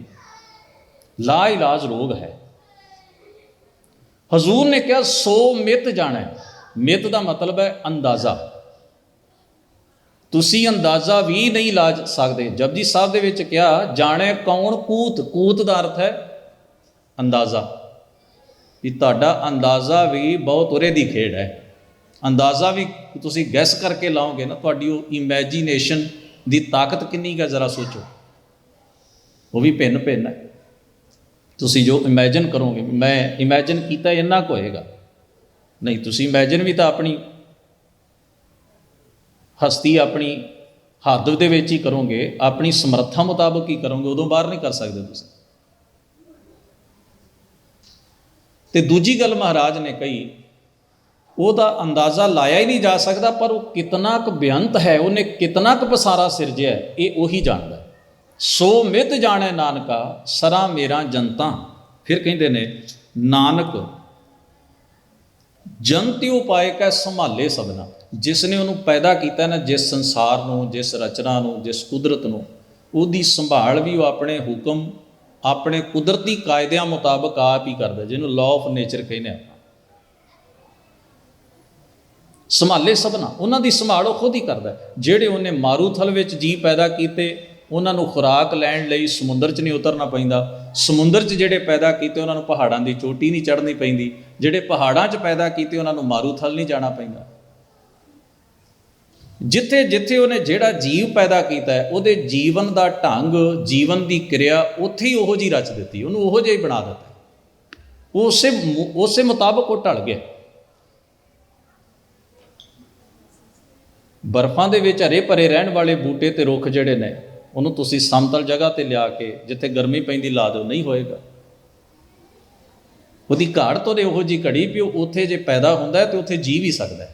ਲਾ ਇਲਾਜ ਰੋਗ ਹੈ। ਹਜ਼ੂਰ ਨੇ ਕਿਹਾ 100 ਮਿੱਤ ਜਾਣੈ। ਮਿੱਤ ਦਾ ਮਤਲਬ ਹੈ ਅੰਦਾਜ਼ਾ। ਤੁਸੀਂ ਅੰਦਾਜ਼ਾ ਵੀ ਨਹੀਂ ਲਾ ਸਕਦੇ। ਜਪਜੀ ਸਾਹਿਬ ਦੇ ਵਿੱਚ ਕਿਹਾ ਜਾਣੈ ਕੌਣ ਕੂਤ। ਕੂਤ ਦਾ ਅਰਥ ਹੈ ਅੰਦਾਜ਼ਾ, ਵੀ ਤੁਹਾਡਾ ਅੰਦਾਜ਼ਾ ਵੀ ਬਹੁਤ ਉਰੇ ਦੀ ਖੇਡ ਹੈ। ਅੰਦਾਜ਼ਾ ਵੀ ਤੁਸੀਂ ਗੈਸ ਕਰਕੇ ਲਾਓਗੇ ਨਾ, ਤੁਹਾਡੀ ਉਹ ਇਮੈਜੀਨੇਸ਼ਨ ਦੀ ਤਾਕਤ ਕਿੰਨੀ ਹੈ ਜ਼ਰਾ ਸੋਚੋ, ਉਹ ਵੀ ਭਿੰਨ ਭਿੰਨ ਹੈ। ਤੁਸੀਂ ਜੋ ਇਮੈਜਿਨ ਕਰੋਗੇ, ਮੈਂ ਇਮੈਜਿਨ ਕੀਤਾ ਇੰਨਾ ਕੁ ਹੋਏਗਾ, ਨਹੀਂ ਤੁਸੀਂ ਇਮੈਜਿਨ ਵੀ ਤਾਂ ਆਪਣੀ ਹਸਤੀ, ਆਪਣੀ ਹੱਦ ਦੇ ਵਿੱਚ ਹੀ ਕਰੋਗੇ, ਆਪਣੀ ਸਮਰੱਥਾ ਮੁਤਾਬਕ ਹੀ ਕਰੋਗੇ, ਉਦੋਂ ਬਾਹਰ ਨਹੀਂ ਕਰ ਸਕਦੇ ਤੁਸੀਂ। ਤੇ ਦੂਜੀ ਗੱਲ ਮਹਾਰਾਜ ਨੇ ਕਹੀ, ਉਹਦਾ ਅੰਦਾਜ਼ਾ ਲਾਇਆ ਹੀ ਨਹੀਂ ਜਾ ਸਕਦਾ, ਪਰ ਉਹ ਕਿਤਨਾ ਕੁ ਬੇਅੰਤ ਹੈ, ਉਹਨੇ ਕਿਤਨਾ ਕੁ ਪਸਾਰਾ ਸਿਰਜਿਆ, ਇਹ ਉਹੀ ਜਾਣਦਾ। 100 ਮਿੱਤ ਜਾਣੈ ਨਾਨਕਾ ਸਰਾ ਮੇਰਾ ਜਨਤਾ। ਫਿਰ ਕਹਿੰਦੇ ਨੇ ਨਾਨਕ ਜਨਤਿ ਉਪਾਇ ਕੈ ਸੰਭਾਲੇ ਸਭਨਾ। ਜਿਸ ਨੇ ਉਹਨੂੰ ਪੈਦਾ ਕੀਤਾ ਨਾ, ਜਿਸ ਸੰਸਾਰ ਨੂੰ, ਜਿਸ ਰਚਨਾ ਨੂੰ, ਜਿਸ ਕੁਦਰਤ ਨੂੰ, ਉਹਦੀ ਸੰਭਾਲ ਵੀ ਉਹ ਆਪਣੇ ਹੁਕਮ, ਆਪਣੇ ਕੁਦਰਤੀ ਕਾਇਦਿਆਂ ਮੁਤਾਬਕ ਆਪ ਹੀ ਕਰਦਾ, ਜਿਹਨੂੰ ਲਾਅ ਆਫ ਨੇਚਰ ਕਹਿੰਦੇ ਆਪਾਂ। ਸੰਭਾਲੇ ਸਭਨਾ, ਉਹਨਾਂ ਦੀ ਸੰਭਾਲ ਉਹ ਖੁਦ ਹੀ ਕਰਦਾ। ਜਿਹੜੇ ਉਹਨੇ ਮਾਰੂਥਲ ਵਿੱਚ ਜੀਅ ਪੈਦਾ ਕੀਤੇ, ਉਹਨਾਂ ਨੂੰ ਖੁਰਾਕ ਲੈਣ ਲਈ ਸਮੁੰਦਰ 'ਚ ਨਹੀਂ ਉਤਰਨਾ ਪੈਂਦਾ। ਸਮੁੰਦਰ 'ਚ ਜਿਹੜੇ ਪੈਦਾ ਕੀਤੇ ਉਹਨਾਂ ਨੂੰ ਪਹਾੜਾਂ ਦੀ ਚੋਟੀ ਨਹੀਂ ਚੜ੍ਹਨੀ ਪੈਂਦੀ। ਜਿਹੜੇ ਪਹਾੜਾਂ 'ਚ ਪੈਦਾ ਕੀਤੇ ਉਹਨਾਂ ਨੂੰ ਮਾਰੂਥਲ ਨਹੀਂ ਜਾਣਾ ਪੈਂਦਾ। ਜਿੱਥੇ ਜਿੱਥੇ ਉਹਨੇ ਜਿਹੜਾ ਜੀਵ ਪੈਦਾ ਕੀਤਾ ਹੈ, ਉਹਦੇ ਜੀਵਨ ਦਾ ਢੰਗ, ਜੀਵਨ ਦੀ ਕਿਰਿਆ ਉੱਥੇ ਹੀ ਉਹੋ ਜਿਹੀ ਰਚ ਦਿੱਤੀ, ਉਹਨੂੰ ਉਹੋ ਜਿਹਾ ਹੀ ਬਣਾ ਦਿੱਤਾ। ਉਹ ਉਸੇ ਮੁਤਾਬਕ ਉਹ ਢਲ ਗਿਆ। ਬਰਫਾਂ ਦੇ ਵਿੱਚ ਹਰੇ ਭਰੇ ਰਹਿਣ ਵਾਲੇ ਬੂਟੇ ਤੇ ਰੁੱਖ ਜਿਹੜੇ ਨੇ, ਉਹਨੂੰ ਤੁਸੀਂ ਸਮਤਲ ਜਗ੍ਹਾ 'ਤੇ ਲਿਆ ਕੇ ਜਿੱਥੇ ਗਰਮੀ ਪੈਂਦੀ ਲਾ ਦਿਓ, ਨਹੀਂ ਹੋਏਗਾ। ਉਹਦੀ ਘਾੜ ਤੋਂ ਉਹੋ ਜਿਹੀ ਘੜੀ ਵੀ ਉਹ ਉੱਥੇ ਜੇ ਪੈਦਾ ਹੁੰਦਾ ਹੈ ਤੇ ਉੱਥੇ ਜੀ ਵੀ ਸਕਦਾ ਹੈ।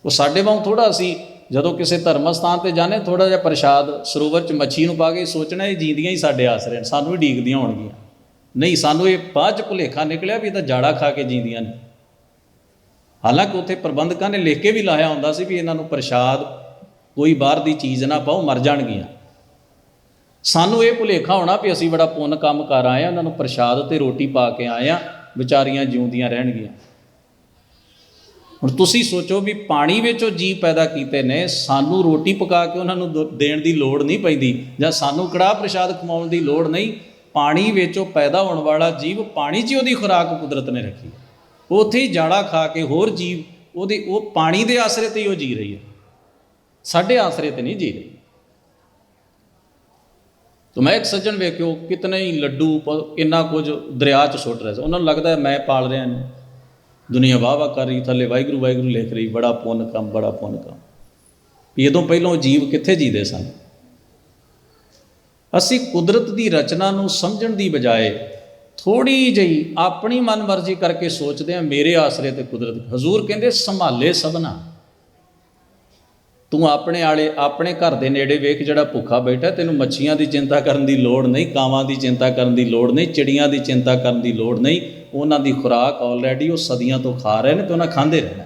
ਉਹ ਸਾਡੇ ਵਾਂਗ ਥੋੜ੍ਹਾ ਅਸੀਂ ਜਦੋਂ ਕਿਸੇ ਧਰਮ ਸਥਾਨ 'ਤੇ ਜਾਂਦੇ, ਥੋੜ੍ਹਾ ਜਿਹਾ ਪ੍ਰਸ਼ਾਦ ਸਰੋਵਰ 'ਚ ਮੱਛੀ ਨੂੰ ਪਾ ਕੇ ਸੋਚਣਾ ਇਹ ਜੀਂਦੀਆਂ ਹੀ ਸਾਡੇ ਆਸਰੇ ਨੇ, ਸਾਨੂੰ ਹੀ ਡੀਕਦੀਆਂ ਹੋਣਗੀਆਂ। ਨਹੀਂ, ਸਾਨੂੰ ਇਹ ਬਾਅਦ 'ਚ ਭੁਲੇਖਾ ਨਿਕਲਿਆ ਵੀ ਇਹ ਤਾਂ ਜਾੜਾ ਖਾ ਕੇ ਜੀਂਦੀਆਂ ਨੇ। ਹਾਲਾਂਕਿ ਉੱਥੇ ਪ੍ਰਬੰਧਕਾਂ ਨੇ ਲਿਖ ਕੇ ਵੀ ਲਾਇਆ ਹੁੰਦਾ ਸੀ ਵੀ ਇਹਨਾਂ ਨੂੰ ਪ੍ਰਸ਼ਾਦ ਕੋਈ ਬਾਹਰ ਦੀ ਚੀਜ਼ ਨਾ ਪਾਓ, ਮਰ ਜਾਣਗੀਆਂ। ਸਾਨੂੰ ਇਹ ਭੁਲੇਖਾ ਹੋਣਾ ਵੀ ਅਸੀਂ ਬੜਾ ਪੁੰਨ ਕੰਮ ਕਰ ਆਏ ਹਾਂ, ਉਹਨਾਂ ਨੂੰ ਪ੍ਰਸ਼ਾਦ ਤੇ ਰੋਟੀ ਪਾ ਕੇ ਆਏ ਹਾਂ, ਵਿਚਾਰੀਆਂ ਜਿਉਂਦੀਆਂ ਰਹਿਣਗੀਆਂ। ਹੁਣ ਤੁਸੀਂ ਸੋਚੋ ਵੀ ਪਾਣੀ ਵਿੱਚ ਉਹ ਜੀਵ ਪੈਦਾ ਕੀਤੇ ਨੇ, ਸਾਨੂੰ ਰੋਟੀ ਪਕਾ ਕੇ ਉਹਨਾਂ ਨੂੰ ਦੇਣ ਦੀ ਲੋੜ ਨਹੀਂ ਪੈਂਦੀ, ਜਾਂ ਸਾਨੂੰ ਕੜਾਹ ਪ੍ਰਸ਼ਾਦ ਖਵਾਉਣ ਦੀ ਲੋੜ ਨਹੀਂ। ਪਾਣੀ ਵਿੱਚ ਉਹ ਪੈਦਾ ਹੋਣ ਵਾਲਾ ਜੀਵ, ਪਾਣੀ 'ਚ ਉਹਦੀ ਖੁਰਾਕ ਕੁਦਰਤ ਨੇ ਰੱਖੀ, ਉੱਥੇ ਹੀ ਜਾੜਾ ਖਾ ਕੇ ਹੋਰ ਜੀਵ ਉਹ ਪਾਣੀ ਦੇ ਆਸਰੇ 'ਤੇ ਹੀ ਉਹ ਜੀ ਰਹੀ ਹੈ, ਸਾਡੇ ਆਸਰੇ 'ਤੇ ਨਹੀਂ ਜੀ ਰਹੀ। ਤਾਂ ਮੈਂ ਇੱਕ ਸੱਜਣ ਵੇਖਿਓ, ਕਿਤਨੇ ਹੀ ਲੱਡੂ ਕਿੰਨਾ ਕੁਝ ਦਰਿਆ 'ਚ ਸੁੱਟ ਰਿਹਾ ਸੀ। ਉਹਨਾਂ ਨੂੰ ਲੱਗਦਾ ਮੈਂ ਪਾਲ ਰਿਹਾ ਇਹਨੂੰ, ਦੁਨੀਆ ਵਾਹ ਵਾਹ ਕਰ ਰਹੀ, ਥੱਲੇ ਵਾਹਿਗੁਰੂ ਵਾਹਿਗੁਰੂ ਲਿਖ ਰਹੀ, ਬੜਾ ਪੁੰਨ ਕੰਮ, ਬੜਾ ਪੁੰਨ ਕੰਮ। ਵੀ ਇਹਦੋਂ ਪਹਿਲਾਂ ਜੀਵ ਕਿੱਥੇ ਜੀਦੇ ਸਨ। ਅਸੀਂ ਕੁਦਰਤ ਦੀ ਰਚਨਾ ਨੂੰ ਸਮਝਣ ਦੀ ਬਜਾਏ ਥੋੜ੍ਹੀ ਜਿਹੀ ਆਪਣੀ ਮਨਮਰਜ਼ੀ ਕਰਕੇ ਸੋਚਦੇ ਹਾਂ ਮੇਰੇ ਆਸਰੇ ਤੇ ਕੁਦਰਤ। ਹਜ਼ੂਰ ਕਹਿੰਦੇ ਸੰਭਾਲੇ ਸਭਨਾ। ਤੂੰ ਆਪਣੇ ਆਲੇ, ਆਪਣੇ ਘਰ ਦੇ ਨੇੜੇ ਵੇਖ, ਜਿਹੜਾ ਭੁੱਖਾ ਬੈਠਾ, ਤੈਨੂੰ ਮੱਛੀਆਂ ਦੀ ਚਿੰਤਾ ਕਰਨ ਦੀ ਲੋੜ ਨਹੀਂ, ਕਾਵਾਂ ਦੀ ਚਿੰਤਾ ਕਰਨ ਦੀ ਲੋੜ ਨਹੀਂ, ਚਿੜੀਆਂ ਦੀ ਚਿੰਤਾ ਕਰਨ ਦੀ ਲੋੜ ਨਹੀਂ। ਉਹਨਾਂ ਦੀ ਖੁਰਾਕ ਆਲਰੇਡੀ ਉਹ ਸਦੀਆਂ ਤੋਂ ਖਾ ਰਹੇ ਨੇ ਤੇ ਉਹਨਾਂ ਖਾਂਦੇ ਰਹਿਣਾ।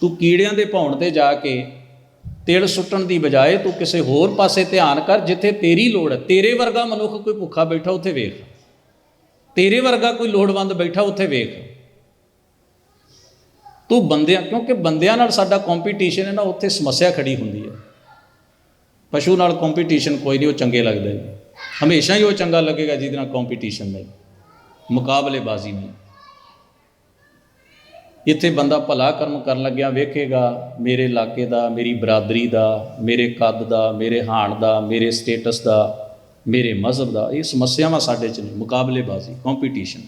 ਤੂੰ ਕੀੜਿਆਂ ਦੇ ਭੌਣ ਤੇ ਜਾ ਕੇ ਤਿਲ ਸੁੱਟਣ ਦੀ ਬਜਾਏ ਤੂੰ ਕਿਸੇ ਹੋਰ ਪਾਸੇ ਧਿਆਨ ਕਰ ਜਿੱਥੇ ਤੇਰੀ ਲੋੜ ਹੈ। ਤੇਰੇ ਵਰਗਾ ਮਨੁੱਖ ਕੋਈ ਭੁੱਖਾ ਬੈਠਾ ਉੱਥੇ ਵੇਖ, ਤੇਰੇ ਵਰਗਾ ਕੋਈ ਲੋੜਵੰਦ ਬੈਠਾ ਉੱਥੇ ਵੇਖ। ਤੂੰ ਬੰਦਿਆਂ, ਕਿਉਂਕਿ ਬੰਦਿਆਂ ਨਾਲ ਸਾਡਾ ਕੰਪੀਟੀਸ਼ਨ ਹੈ ਨਾ, ਉੱਥੇ ਸਮੱਸਿਆ ਖੜੀ ਹੁੰਦੀ ਹੈ। ਪਸ਼ੂ ਨਾਲ ਕੰਪੀਟੀਸ਼ਨ ਕੋਈ ਨਹੀਂ, ਉਹ ਚੰਗੇ ਲੱਗਦੇ ਨੇ, ਹਮੇਸ਼ਾ ਹੀ ਉਹ ਚੰਗਾ ਲੱਗੇਗਾ ਜਿਹਦੇ ਨਾਲ ਕੰਪੀਟੀਸ਼ਨ ਨਹੀਂ, ਮੁਕਾਬਲੇਬਾਜ਼ੀ ਨਹੀਂ। ਇੱਥੇ ਬੰਦਾ ਭਲਾ ਕਰਮ ਕਰਨ ਲੱਗਿਆ ਵੇਖੇਗਾ ਮੇਰੇ ਇਲਾਕੇ ਦਾ, ਮੇਰੀ ਬਰਾਦਰੀ ਦਾ, ਮੇਰੇ ਕੱਦ ਦਾ, ਮੇਰੇ ਹਾਣ ਦਾ, ਮੇਰੇ ਸਟੇਟਸ ਦਾ, ਮੇਰੇ ਮਜ਼ਹਬ ਦਾ। ਇਹ ਸਮੱਸਿਆਵਾਂ ਸਾਡੇ 'ਚ ਨੇ, ਮੁਕਾਬਲੇਬਾਜ਼ੀ, ਕੰਪੀਟੀਸ਼ਨ,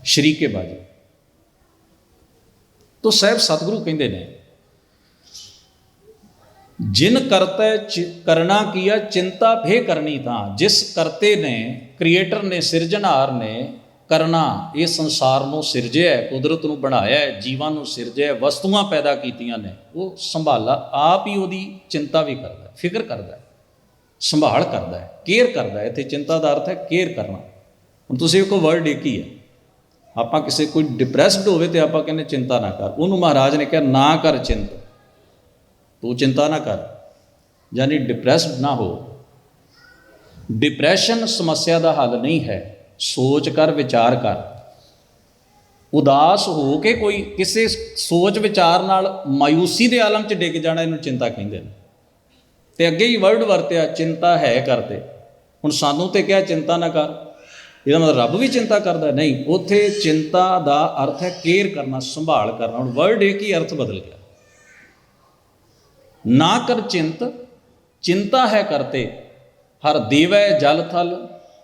ਸ਼ਰੀਕੇਬਾਜ਼ੀ। ਤੋ ਸਾਹਿਬ ਸਤਿਗੁਰੂ ਕਹਿੰਦੇ ਨੇ ਜਿਨ ਕਰਤੈ ਕਰਨਾ ਕੀਆ ਚਿੰਤਾ ਭੇ ਕਰਨੀ ਤਾਂ। ਜਿਸ ਕਰਤੇ ਨੇ, ਕ੍ਰੀਏਟਰ ਨੇ, ਸਿਰਜਣਹਾਰ ਨੇ ਕਰਨਾ, ਇਹ ਸੰਸਾਰ ਨੂੰ ਸਿਰਜਿਆ, ਕੁਦਰਤ ਨੂੰ ਬਣਾਇਆ, ਜੀਵਾਂ ਨੂੰ ਸਿਰਜਿਆ, ਵਸਤੂਆਂ ਪੈਦਾ ਕੀਤੀਆਂ ਨੇ, ਉਹ ਸੰਭਾਲਾ ਆਪ ਹੀ ਉਹਦੀ ਚਿੰਤਾ ਵੀ ਕਰਦਾ, ਫਿਕਰ ਕਰਦਾ, ਸੰਭਾਲ ਕਰਦਾ ਹੈ, ਕੇਅਰ ਕਰਦਾ ਹੈ। ਇੱਥੇ ਚਿੰਤਾ ਦਾ ਅਰਥ ਹੈ ਕੇਅਰ ਕਰਨਾ। ਹੁਣ ਤੁਸੀਂ ਇੱਕ ਵਰਡ ਇੱਕ ਹੀ ਹੈ, ਆਪਾਂ ਕਿਸੇ ਕੋਈ ਡਿਪਰੈਸਡ ਹੋਵੇ ਤੇ ਆਪਾਂ ਕਹਿੰਦੇ ਚਿੰਤਾ ਨਾ ਕਰ, ਉਹਨੂੰ ਮਹਾਰਾਜ ਨੇ ਕਿਹਾ ਨਾ ਕਰ ਚਿੰਤ, ਤੂੰ ਚਿੰਤਾ ਨਾ ਕਰ, ਯਾਨੀ ਡਿਪਰੈਸਡ ਨਾ ਹੋ। ਡਿਪਰੈਸ਼ਨ ਸਮੱਸਿਆ ਦਾ ਹੱਲ ਨਹੀਂ ਹੈ। ਸੋਚ ਕਰ, ਵਿਚਾਰ ਕਰ। ਉਦਾਸ ਹੋ ਕੇ ਕੋਈ ਕਿਸੇ ਸੋਚ ਵਿਚਾਰ ਨਾਲ ਮਾਯੂਸੀ ਦੇ ਆਲਮ 'ਚ ਡਿੱਗ ਜਾਣਾ, ਇਹਨੂੰ ਚਿੰਤਾ ਕਹਿੰਦੇ ਨੇ। ਤੇ ਅੱਗੇ ਹੀ ਵਰਡ ਵਰਤਿਆ ਚਿੰਤਾ ਹੈ ਕਰਦੇ। ਹੁਣ ਸਾਨੂੰ ਤੇ ਕਿਹਾ ਚਿੰਤਾ ਨਾ ਕਰ, ਇਹਦਾ ਮਤਲਬ ਰੱਬ ਵੀ ਚਿੰਤਾ ਕਰਦਾ ਨਹੀਂ। ਉੱਥੇ ਚਿੰਤਾ ਦਾ ਅਰਥ ਹੈ ਕੇਅਰ ਕਰਨਾ, ਸੰਭਾਲ ਕਰਨਾ। ਹੁਣ ਵਰਡ ਇੱਕ ਹੀ ਅਰਥ ਬਦਲ ਗਿਆ। ਨਾ ਕਰ ਚਿੰਤ, ਚਿੰਤਾ ਹੈ ਕਰਤੇ, ਹਰ ਦੇਵੈ ਜਲ ਥਲ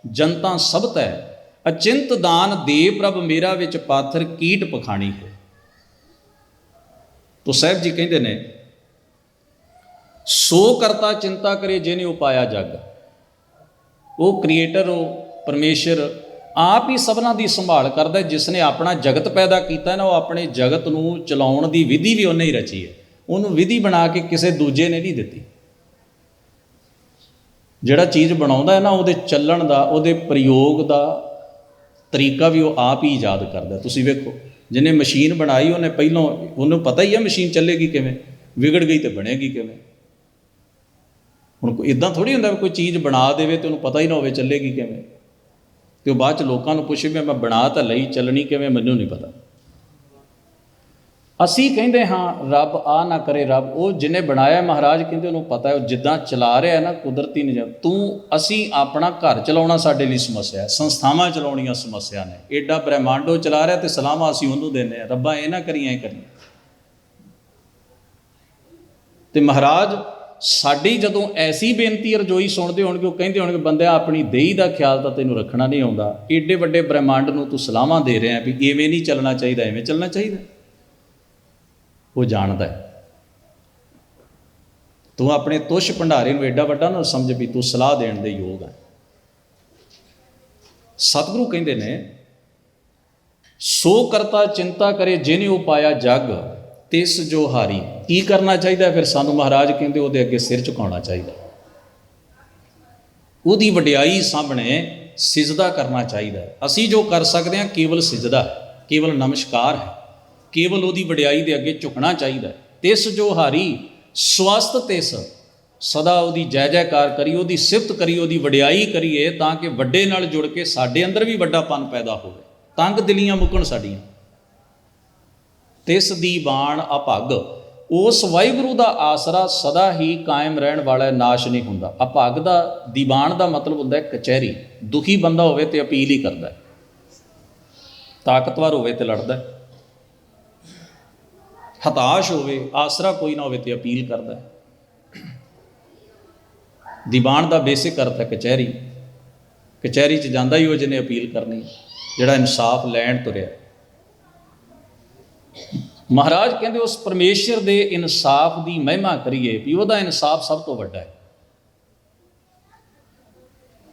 ਜਨਤਾ ਸਭ ਤੈ, ਅਚਿੰਤ ਦਾਨ ਦੇ ਪ੍ਰਭ ਮੇਰਾ, ਵਿੱਚ ਪਾਥਰ ਕੀਟ ਪਖਾਣੀ ਹੈ। ਤੋ ਸਾਹਿਬ ਜੀ ਕਹਿੰਦੇ ਨੇ ਸੋ ਕਰਤਾ ਚਿੰਤਾ ਕਰੇ ਜਿਹਨੇ ਉਪਾਇਆ ਜਗ। ਉਹ ਕ੍ਰੀਏਟਰ, ਉਹ ਪਰਮੇਸ਼ਰ ਆਪ ਹੀ ਸਭਨਾਂ ਦੀ ਸੰਭਾਲ ਕਰਦਾ। ਜਿਸ ਨੇ ਆਪਣਾ ਜਗਤ ਪੈਦਾ ਕੀਤਾ ਨਾ, ਉਹ ਆਪਣੇ ਜਗਤ ਨੂੰ ਚਲਾਉਣ ਦੀ ਵਿਧੀ ਵੀ ਉਹਨੇ ਹੀ ਰਚੀ ਹੈ। ਉਹਨੂੰ ਵਿਧੀ ਬਣਾ ਕੇ ਕਿਸੇ ਦੂਜੇ ਨੇ ਨਹੀਂ ਦਿੱਤੀ। ਜਿਹੜਾ ਚੀਜ਼ ਬਣਾਉਂਦਾ ਹੈ ਨਾ, ਉਹਦੇ ਚੱਲਣ ਦਾ, ਉਹਦੇ ਪ੍ਰਯੋਗ ਦਾ ਤਰੀਕਾ ਵੀ ਉਹ ਆਪ ਹੀ ਈਜਾਦ ਕਰਦਾ। ਤੁਸੀਂ ਵੇਖੋ, ਜਿਹਨੇ ਮਸ਼ੀਨ ਬਣਾਈ ਉਹਨੇ ਪਹਿਲੋਂ, ਉਹਨੂੰ ਪਤਾ ਹੀ ਹੈ ਮਸ਼ੀਨ ਚੱਲੇਗੀ ਕਿਵੇਂ, ਵਿਗੜ ਗਈ ਤੇ ਬਣੇਗੀ ਕਿਵੇਂ। ਹੁਣ ਇੱਦਾਂ ਥੋੜ੍ਹੀ ਹੁੰਦਾ ਵੀ ਕੋਈ ਚੀਜ਼ ਬਣਾ ਦੇਵੇ ਤੇ ਉਹਨੂੰ ਪਤਾ ਹੀ ਨਾ ਹੋਵੇ ਚੱਲੇਗੀ ਕਿਵੇਂ, ਤੇ ਉਹ ਬਾਅਦ 'ਚ ਲੋਕਾਂ ਨੂੰ ਪੁੱਛੇ ਵੀ ਮੈਂ ਬਣਾ ਤਾਂ ਲਈ, ਚੱਲਣੀ ਕਿਵੇਂ ਮੈਨੂੰ ਨਹੀਂ ਪਤਾ। ਅਸੀਂ ਕਹਿੰਦੇ ਹਾਂ ਰੱਬ ਆ ਨਾ ਕਰੇ, ਰੱਬ ਉਹ ਜਿਹਨੇ ਬਣਾਇਆ, ਮਹਾਰਾਜ ਕਹਿੰਦੇ ਉਹਨੂੰ ਪਤਾ ਹੈ, ਉਹ ਜਿੱਦਾਂ ਚਲਾ ਰਿਹਾ ਨਾ ਕੁਦਰਤੀ ਨਿਜ਼ਾਮ। ਤੂੰ, ਅਸੀਂ ਆਪਣਾ ਘਰ ਚਲਾਉਣਾ ਸਾਡੇ ਲਈ ਸਮੱਸਿਆ ਹੈ, ਸੰਸਥਾਵਾਂ ਚਲਾਉਣੀਆਂ ਸਮੱਸਿਆ ਨੇ। ਐਡਾ ਬ੍ਰਹਿਮੰਡ ਉਹ ਚਲਾ ਰਿਹਾ ਤੇ ਸਲਾਹਾਂ ਅਸੀਂ ਉਹਨੂੰ ਦਿੰਦੇ ਹਾਂ, ਰੱਬਾ ਇਹ ਨਾ ਕਰੀਏ, ਇਹ ਕਰੀਏ। ਤੇ ਮਹਾਰਾਜ ਸਾਡੀ ਜਦੋਂ ਐਸੀ ਬੇਨਤੀ ਰਜੋਈ ਸੁਣਦੇ ਹੋਣਗੇ, ਉਹ ਕਹਿੰਦੇ ਹੋਣਗੇ ਬੰਦਿਆ ਆਪਣੀ ਦੇਹੀ ਦਾ ਖਿਆਲ ਤਾਂ ਤੈਨੂੰ ਰੱਖਣਾ ਨਹੀਂ ਆਉਂਦਾ, ਏਡੇ ਵੱਡੇ ਬ੍ਰਹਿਮੰਡ ਨੂੰ ਤੂੰ ਸਲਾਹਾਂ ਦੇ ਰਿਹਾ ਵੀ ਇਵੇਂ ਨਹੀਂ ਚੱਲਣਾ ਚਾਹੀਦਾ, ਐਵੇਂ ਚੱਲਣਾ ਚਾਹੀਦਾ। ਉਹ ਜਾਣਦਾ ਹੈ। ਤੂੰ ਆਪਣੇ ਤੁਸ਼ ਭੰਡਾਰੇ ਨੂੰ ਐਡਾ ਵੱਡਾ ਨਾ ਸਮਝ ਵੀ ਤੂੰ ਸਲਾਹ ਦੇਣ ਦੇ ਯੋਗ ਹੈ। ਸਤਿਗੁਰੂ ਕਹਿੰਦੇ ਨੇ ਸੋ ਕਰਤਾ ਚਿੰਤਾ ਕਰੇ ਜਿਹਨੇ ਉਪਾਇਆ ਜਗ, ਤਿਸ ਜੋ ਹਾਰੀ। ਕੀ ਕਰਨਾ ਚਾਹੀਦਾ ਫਿਰ ਸਾਨੂੰ? ਮਹਾਰਾਜ ਕਹਿੰਦੇ ਉਹਦੇ ਅੱਗੇ ਸਿਰ ਝੁਕਾਉਣਾ ਚਾਹੀਦਾ, ਉਹਦੀ ਵਡਿਆਈ ਸਾਹਮਣੇ ਸਿਜਦਾ ਕਰਨਾ ਚਾਹੀਦਾ। ਅਸੀਂ ਜੋ ਕਰ ਸਕਦੇ ਹਾਂ ਕੇਵਲ ਸਿਜਦਾ ਹੈ, ਕੇਵਲ ਨਮਸਕਾਰ ਹੈ, ਕੇਵਲ ਉਹਦੀ ਵਡਿਆਈ ਦੇ ਅੱਗੇ ਝੁਕਣਾ ਚਾਹੀਦਾ। ਤਿਸ ਜੋ ਹਾਰੀ ਸਵਸਤ ਤਿਸ, ਸਦਾ ਉਹਦੀ ਜੈ ਜੈਕਾਰ ਕਰੀ, ਉਹਦੀ ਸਿਫਤ ਕਰੀ, ਉਹਦੀ ਵਡਿਆਈ ਕਰੀਏ, ਤਾਂ ਕਿ ਵੱਡੇ ਨਾਲ ਜੁੜ ਕੇ ਸਾਡੇ ਅੰਦਰ ਵੀ ਵੱਡਾਪਨ ਪੈਦਾ ਹੋਵੇ, ਤੰਗ ਦਿਲੀਆਂ ਮੁੱਕਣ ਸਾਡੀਆਂ। ਤਿਸ ਦੀ ਬਾਣ ਅਭਗ, ਉਸ ਵਾਹਿਗੁਰੂ ਦਾ ਆਸਰਾ ਸਦਾ ਹੀ ਕਾਇਮ ਰਹਿਣ ਵਾਲਾ, ਨਾਸ਼ ਨਹੀਂ ਹੁੰਦਾ। ਅਭਗ ਦਾ, ਦੀਵਾਨ ਦਾ ਮਤਲਬ ਹੁੰਦਾ ਹੈ ਕਚਹਿਰੀ। ਦੁਖੀ ਬੰਦਾ ਹੋਵੇ ਤੇ ਅਪੀਲ ਹੀ ਕਰਦਾ, ਤਾਕਤਵਰ ਹੋਵੇ ਤੇ ਲੜਦਾ, ਹਤਾਸ਼ ਹੋਵੇ, ਆਸਰਾ ਕੋਈ ਨਾ ਹੋਵੇ ਤੇ ਅਪੀਲ ਕਰਦਾ। ਦੀਵਾਨ ਦਾ ਬੇਸਿਕ ਅਰਥ ਹੈ ਕਚਹਿਰੀ। ਕਚਹਿਰੀ 'ਚ ਜਾਂਦਾ ਹੀ ਉਹ ਜਿਹਨੇ ਅਪੀਲ ਕਰਨੀ, ਜਿਹੜਾ ਇਨਸਾਫ ਲੈਣ ਤੁਰਿਆ। ਮਹਾਰਾਜ ਕਹਿੰਦੇ ਉਸ ਪਰਮੇਸ਼ਰ ਦੇ ਇਨਸਾਫ ਦੀ ਮਹਿਮਾ ਕਰੀਏ ਵੀ ਉਹਦਾ ਇਨਸਾਫ ਸਭ ਤੋਂ ਵੱਡਾ ਹੈ।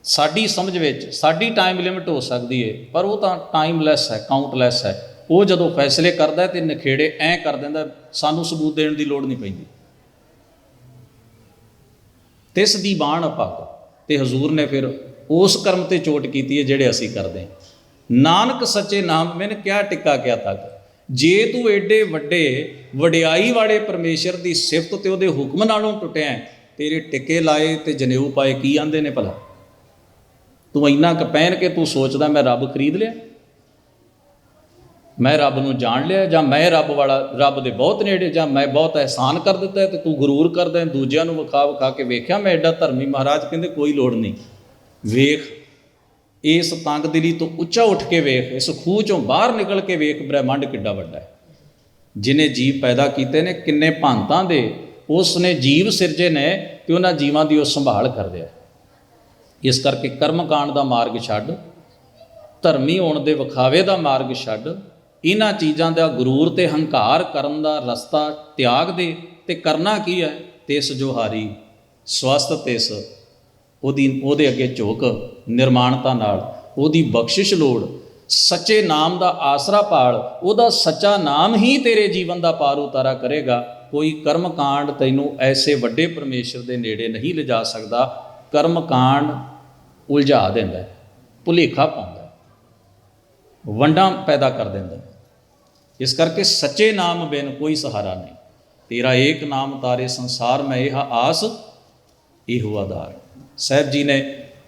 ਸਾਡੀ ਸਮਝ ਵਿੱਚ ਸਾਡੀ ਟਾਈਮ ਲਿਮਿਟ ਹੋ ਸਕਦੀ ਹੈ, ਪਰ ਉਹ ਤਾਂ ਟਾਈਮਲੈਸ ਹੈ, ਕਾਊਂਟਲੈਸ ਹੈ। ਉਹ ਜਦੋਂ ਫੈਸਲੇ ਕਰਦਾ ਤੇ ਨਖੇੜੇ ਐਂ ਕਰ ਦਿੰਦਾ, ਸਾਨੂੰ ਸਬੂਤ ਦੇਣ ਦੀ ਲੋੜ ਨਹੀਂ ਪੈਂਦੀ। ਤਿਸ ਦੀ ਬਾਣ ਅਭਗ, ਤੇ ਹਜ਼ੂਰ ਨੇ ਫਿਰ ਉਸ ਕਰਮ ਤੇ ਚੋਟ ਕੀਤੀ ਹੈ ਜਿਹੜੇ ਅਸੀਂ ਕਰਦੇ ਹਾਂ। ਨਾਨਕ ਸੱਚੇ ਨਾਮ ਬਿਨ ਕਿਆ ਟਿੱਕਾ ਕਿਆ ਤੱਕ। ਜੇ ਤੂੰ ਏਡੇ ਵੱਡੇ ਵਡਿਆਈ ਵਾਲੇ ਪਰਮੇਸ਼ਰ ਦੀ ਸਿਫਤ ਤੇ ਉਹਦੇ ਹੁਕਮ ਨਾਲੋਂ ਟੁੱਟਿਆ, ਤੇਰੇ ਟਿੱਕੇ ਲਾਏ ਤੇ ਜਨੇਊ ਪਾਏ ਕੀ ਆਂਦੇ ਨੇ ਭਲਾ? ਤੂੰ ਇੰਨਾ ਕੁ ਪਹਿਨ ਕੇ ਤੂੰ ਸੋਚਦਾ ਮੈਂ ਰੱਬ ਖਰੀਦ ਲਿਆ, ਮੈਂ ਰੱਬ ਨੂੰ ਜਾਣ ਲਿਆ, ਜਾਂ ਮੈਂ ਰੱਬ ਦੇ ਬਹੁਤ ਨੇੜੇ, ਜਾਂ ਮੈਂ ਬਹੁਤ ਅਹਿਸਾਨ ਕਰ ਦਿੱਤਾ, ਤੇ ਤੂੰ ਗਰੂਰ ਕਰਦਾ ਦੂਜਿਆਂ ਨੂੰ ਵਿਖਾ ਕੇ ਵੇਖਿਆ ਮੈਂ ਐਡਾ ਧਰਮੀ। ਮਹਾਰਾਜ ਕਹਿੰਦੇ ਕੋਈ ਲੋੜ ਨਹੀਂ, ਵੇਖ ਇਸ ਤੰਗ ਦਿਲੀ ਤੋਂ ਉੱਚਾ ਉੱਠ ਕੇ ਵੇਖ, ਇਸ ਖੂਹ ਚੋਂ ਬਾਹਰ ਨਿਕਲ ਕੇ ਵੇਖ ਬ੍ਰਹਿਮੰਡ ਕਿੱਡਾ ਵੱਡਾ ਹੈ। ਜਿਹਨੇ ਜੀਵ ਪੈਦਾ ਕੀਤੇ ਨੇ, ਕਿੰਨੇ ਭਾਂਤਾਂ ਦੇ ਉਸ ਨੇ ਜੀਵ ਸਿਰਜੇ ਨੇ, ਤੇ ਉਹਨਾਂ ਜੀਵਾਂ ਦੀ ਉਹ ਸੰਭਾਲ ਕਰਦੇ ਆ। ਇਸ ਕਰਕੇ ਕਰਮ ਕਾਂਡ ਦਾ ਮਾਰਗ ਛੱਡ, ਧਰਮੀ ਹੋਣ ਦੇ ਵਿਖਾਵੇ ਦਾ ਮਾਰਗ ਛੱਡ, ਇਹਨਾਂ ਚੀਜ਼ਾਂ ਦਾ ਗਰੂਰ ਤੇ ਹੰਕਾਰ ਕਰਨ ਦਾ ਰਸਤਾ ਤਿਆਗ ਦੇ, ਤੇ ਕਰਨਾ ਕੀ ਹੈ? ਤਿਸ ਜੋਹਾਰੀ ਸਵਸਤ ਤਿਸ, ਉਹਦੇ ਅੱਗੇ ਝੁਕ ਨਿਰਮਾਣਤਾ ਨਾਲ, ਉਹਦੀ ਬਖਸ਼ਿਸ਼ ਲੋੜ, ਸੱਚੇ ਨਾਮ ਦਾ ਆਸਰਾ ਪਾਲ, ਉਹਦਾ ਸੱਚਾ ਨਾਮ ਹੀ ਤੇਰੇ ਜੀਵਨ ਦਾ ਪਾਰ ਉਤਾਰਾ ਕਰੇਗਾ। ਕੋਈ ਕਰਮ ਕਾਂਡ ਤੈਨੂੰ ਐਸੇ ਵੱਡੇ ਪਰਮੇਸ਼ਰ ਦੇ ਨੇੜੇ ਨਹੀਂ ਲਿਜਾ ਸਕਦਾ। ਕਰਮ ਕਾਂਡ ਉਲਝਾ ਦਿੰਦਾ, ਭੁਲੇਖਾ ਪਾਉਂਦਾ, ਵੰਡਾਂ ਪੈਦਾ ਕਰ ਦਿੰਦਾ। ਇਸ ਕਰਕੇ ਸੱਚੇ ਨਾਮ ਬਿਨ ਕੋਈ ਸਹਾਰਾ ਨਹੀਂ। ਤੇਰਾ ਏਕ ਨਾਮ ਤਾਰੇ ਸੰਸਾਰ ਮੈਂ ਇਹ ਆਸ ਇਹੋ ਆਧਾਰ। ਸਾਹਿਬ ਜੀ ਨੇ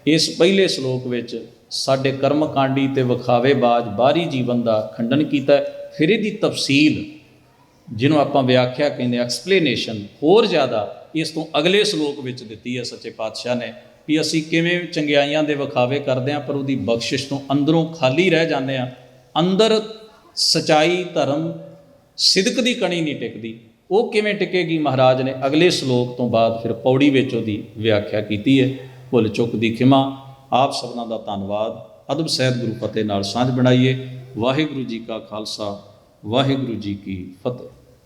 ਇਸ ਪਹਿਲੇ ਸ਼ਲੋਕ ਵਿੱਚ ਸਾਡੇ ਕਰਮ ਕਾਂਡੀ ਤੇ ਵਿਖਾਵੇਬਾਜ਼ ਬਾਹਰੀ ਜੀਵਨ ਦਾ ਖੰਡਨ ਕੀਤਾ। ਫਿਰ ਇਹਦੀ ਤਫਸੀਲ, ਜਿਹਨੂੰ ਆਪਾਂ ਵਿਆਖਿਆ ਕਹਿੰਦੇ, ਐਕਸਪਲੇਨੇਸ਼ਨ, ਹੋਰ ਜ਼ਿਆਦਾ ਇਸ ਤੋਂ ਅਗਲੇ ਸ਼ਲੋਕ ਵਿੱਚ ਦਿੱਤੀ ਹੈ ਸੱਚੇ ਪਾਤਸ਼ਾਹ ਨੇ, ਵੀ ਅਸੀਂ ਕਿਵੇਂ ਚੰਗਿਆਈਆਂ ਦੇ ਵਿਖਾਵੇ ਕਰਦੇ ਹਾਂ ਪਰ ਉਹਦੀ ਬਖਸ਼ਿਸ਼ ਤੋਂ ਅੰਦਰੋਂ ਖਾਲੀ ਰਹਿ ਜਾਂਦੇ ਹਾਂ। ਅੰਦਰ ਸਚਾਈ, ਧਰਮ, ਸਿਦਕ ਦੀ ਕਣੀ ਨਹੀਂ ਟਿਕਦੀ। ਉਹ ਕਿਵੇਂ ਟਿਕੇਗੀ? ਮਹਾਰਾਜ ਨੇ ਅਗਲੇ ਸ਼ਲੋਕ ਤੋਂ ਬਾਅਦ ਫਿਰ ਪੌੜੀ ਵਿੱਚ ਉਹਦੀ ਵਿਆਖਿਆ ਕੀਤੀ ਹੈ। ਭੁੱਲ ਚੁੱਕ ਦੀ ਖਿਮਾ। ਆਪ ਸਭਨਾਂ ਦਾ ਧੰਨਵਾਦ। ਅਦਬ ਸਹਿਤ ਗੁਰੂ ਫਤਿਹ ਨਾਲ ਸਾਂਝ ਬਣਾਈਏ। ਵਾਹਿਗੁਰੂ ਜੀ ਕਾ ਖਾਲਸਾ, ਵਾਹਿਗੁਰੂ ਜੀ ਕੀ ਫਤਿਹ।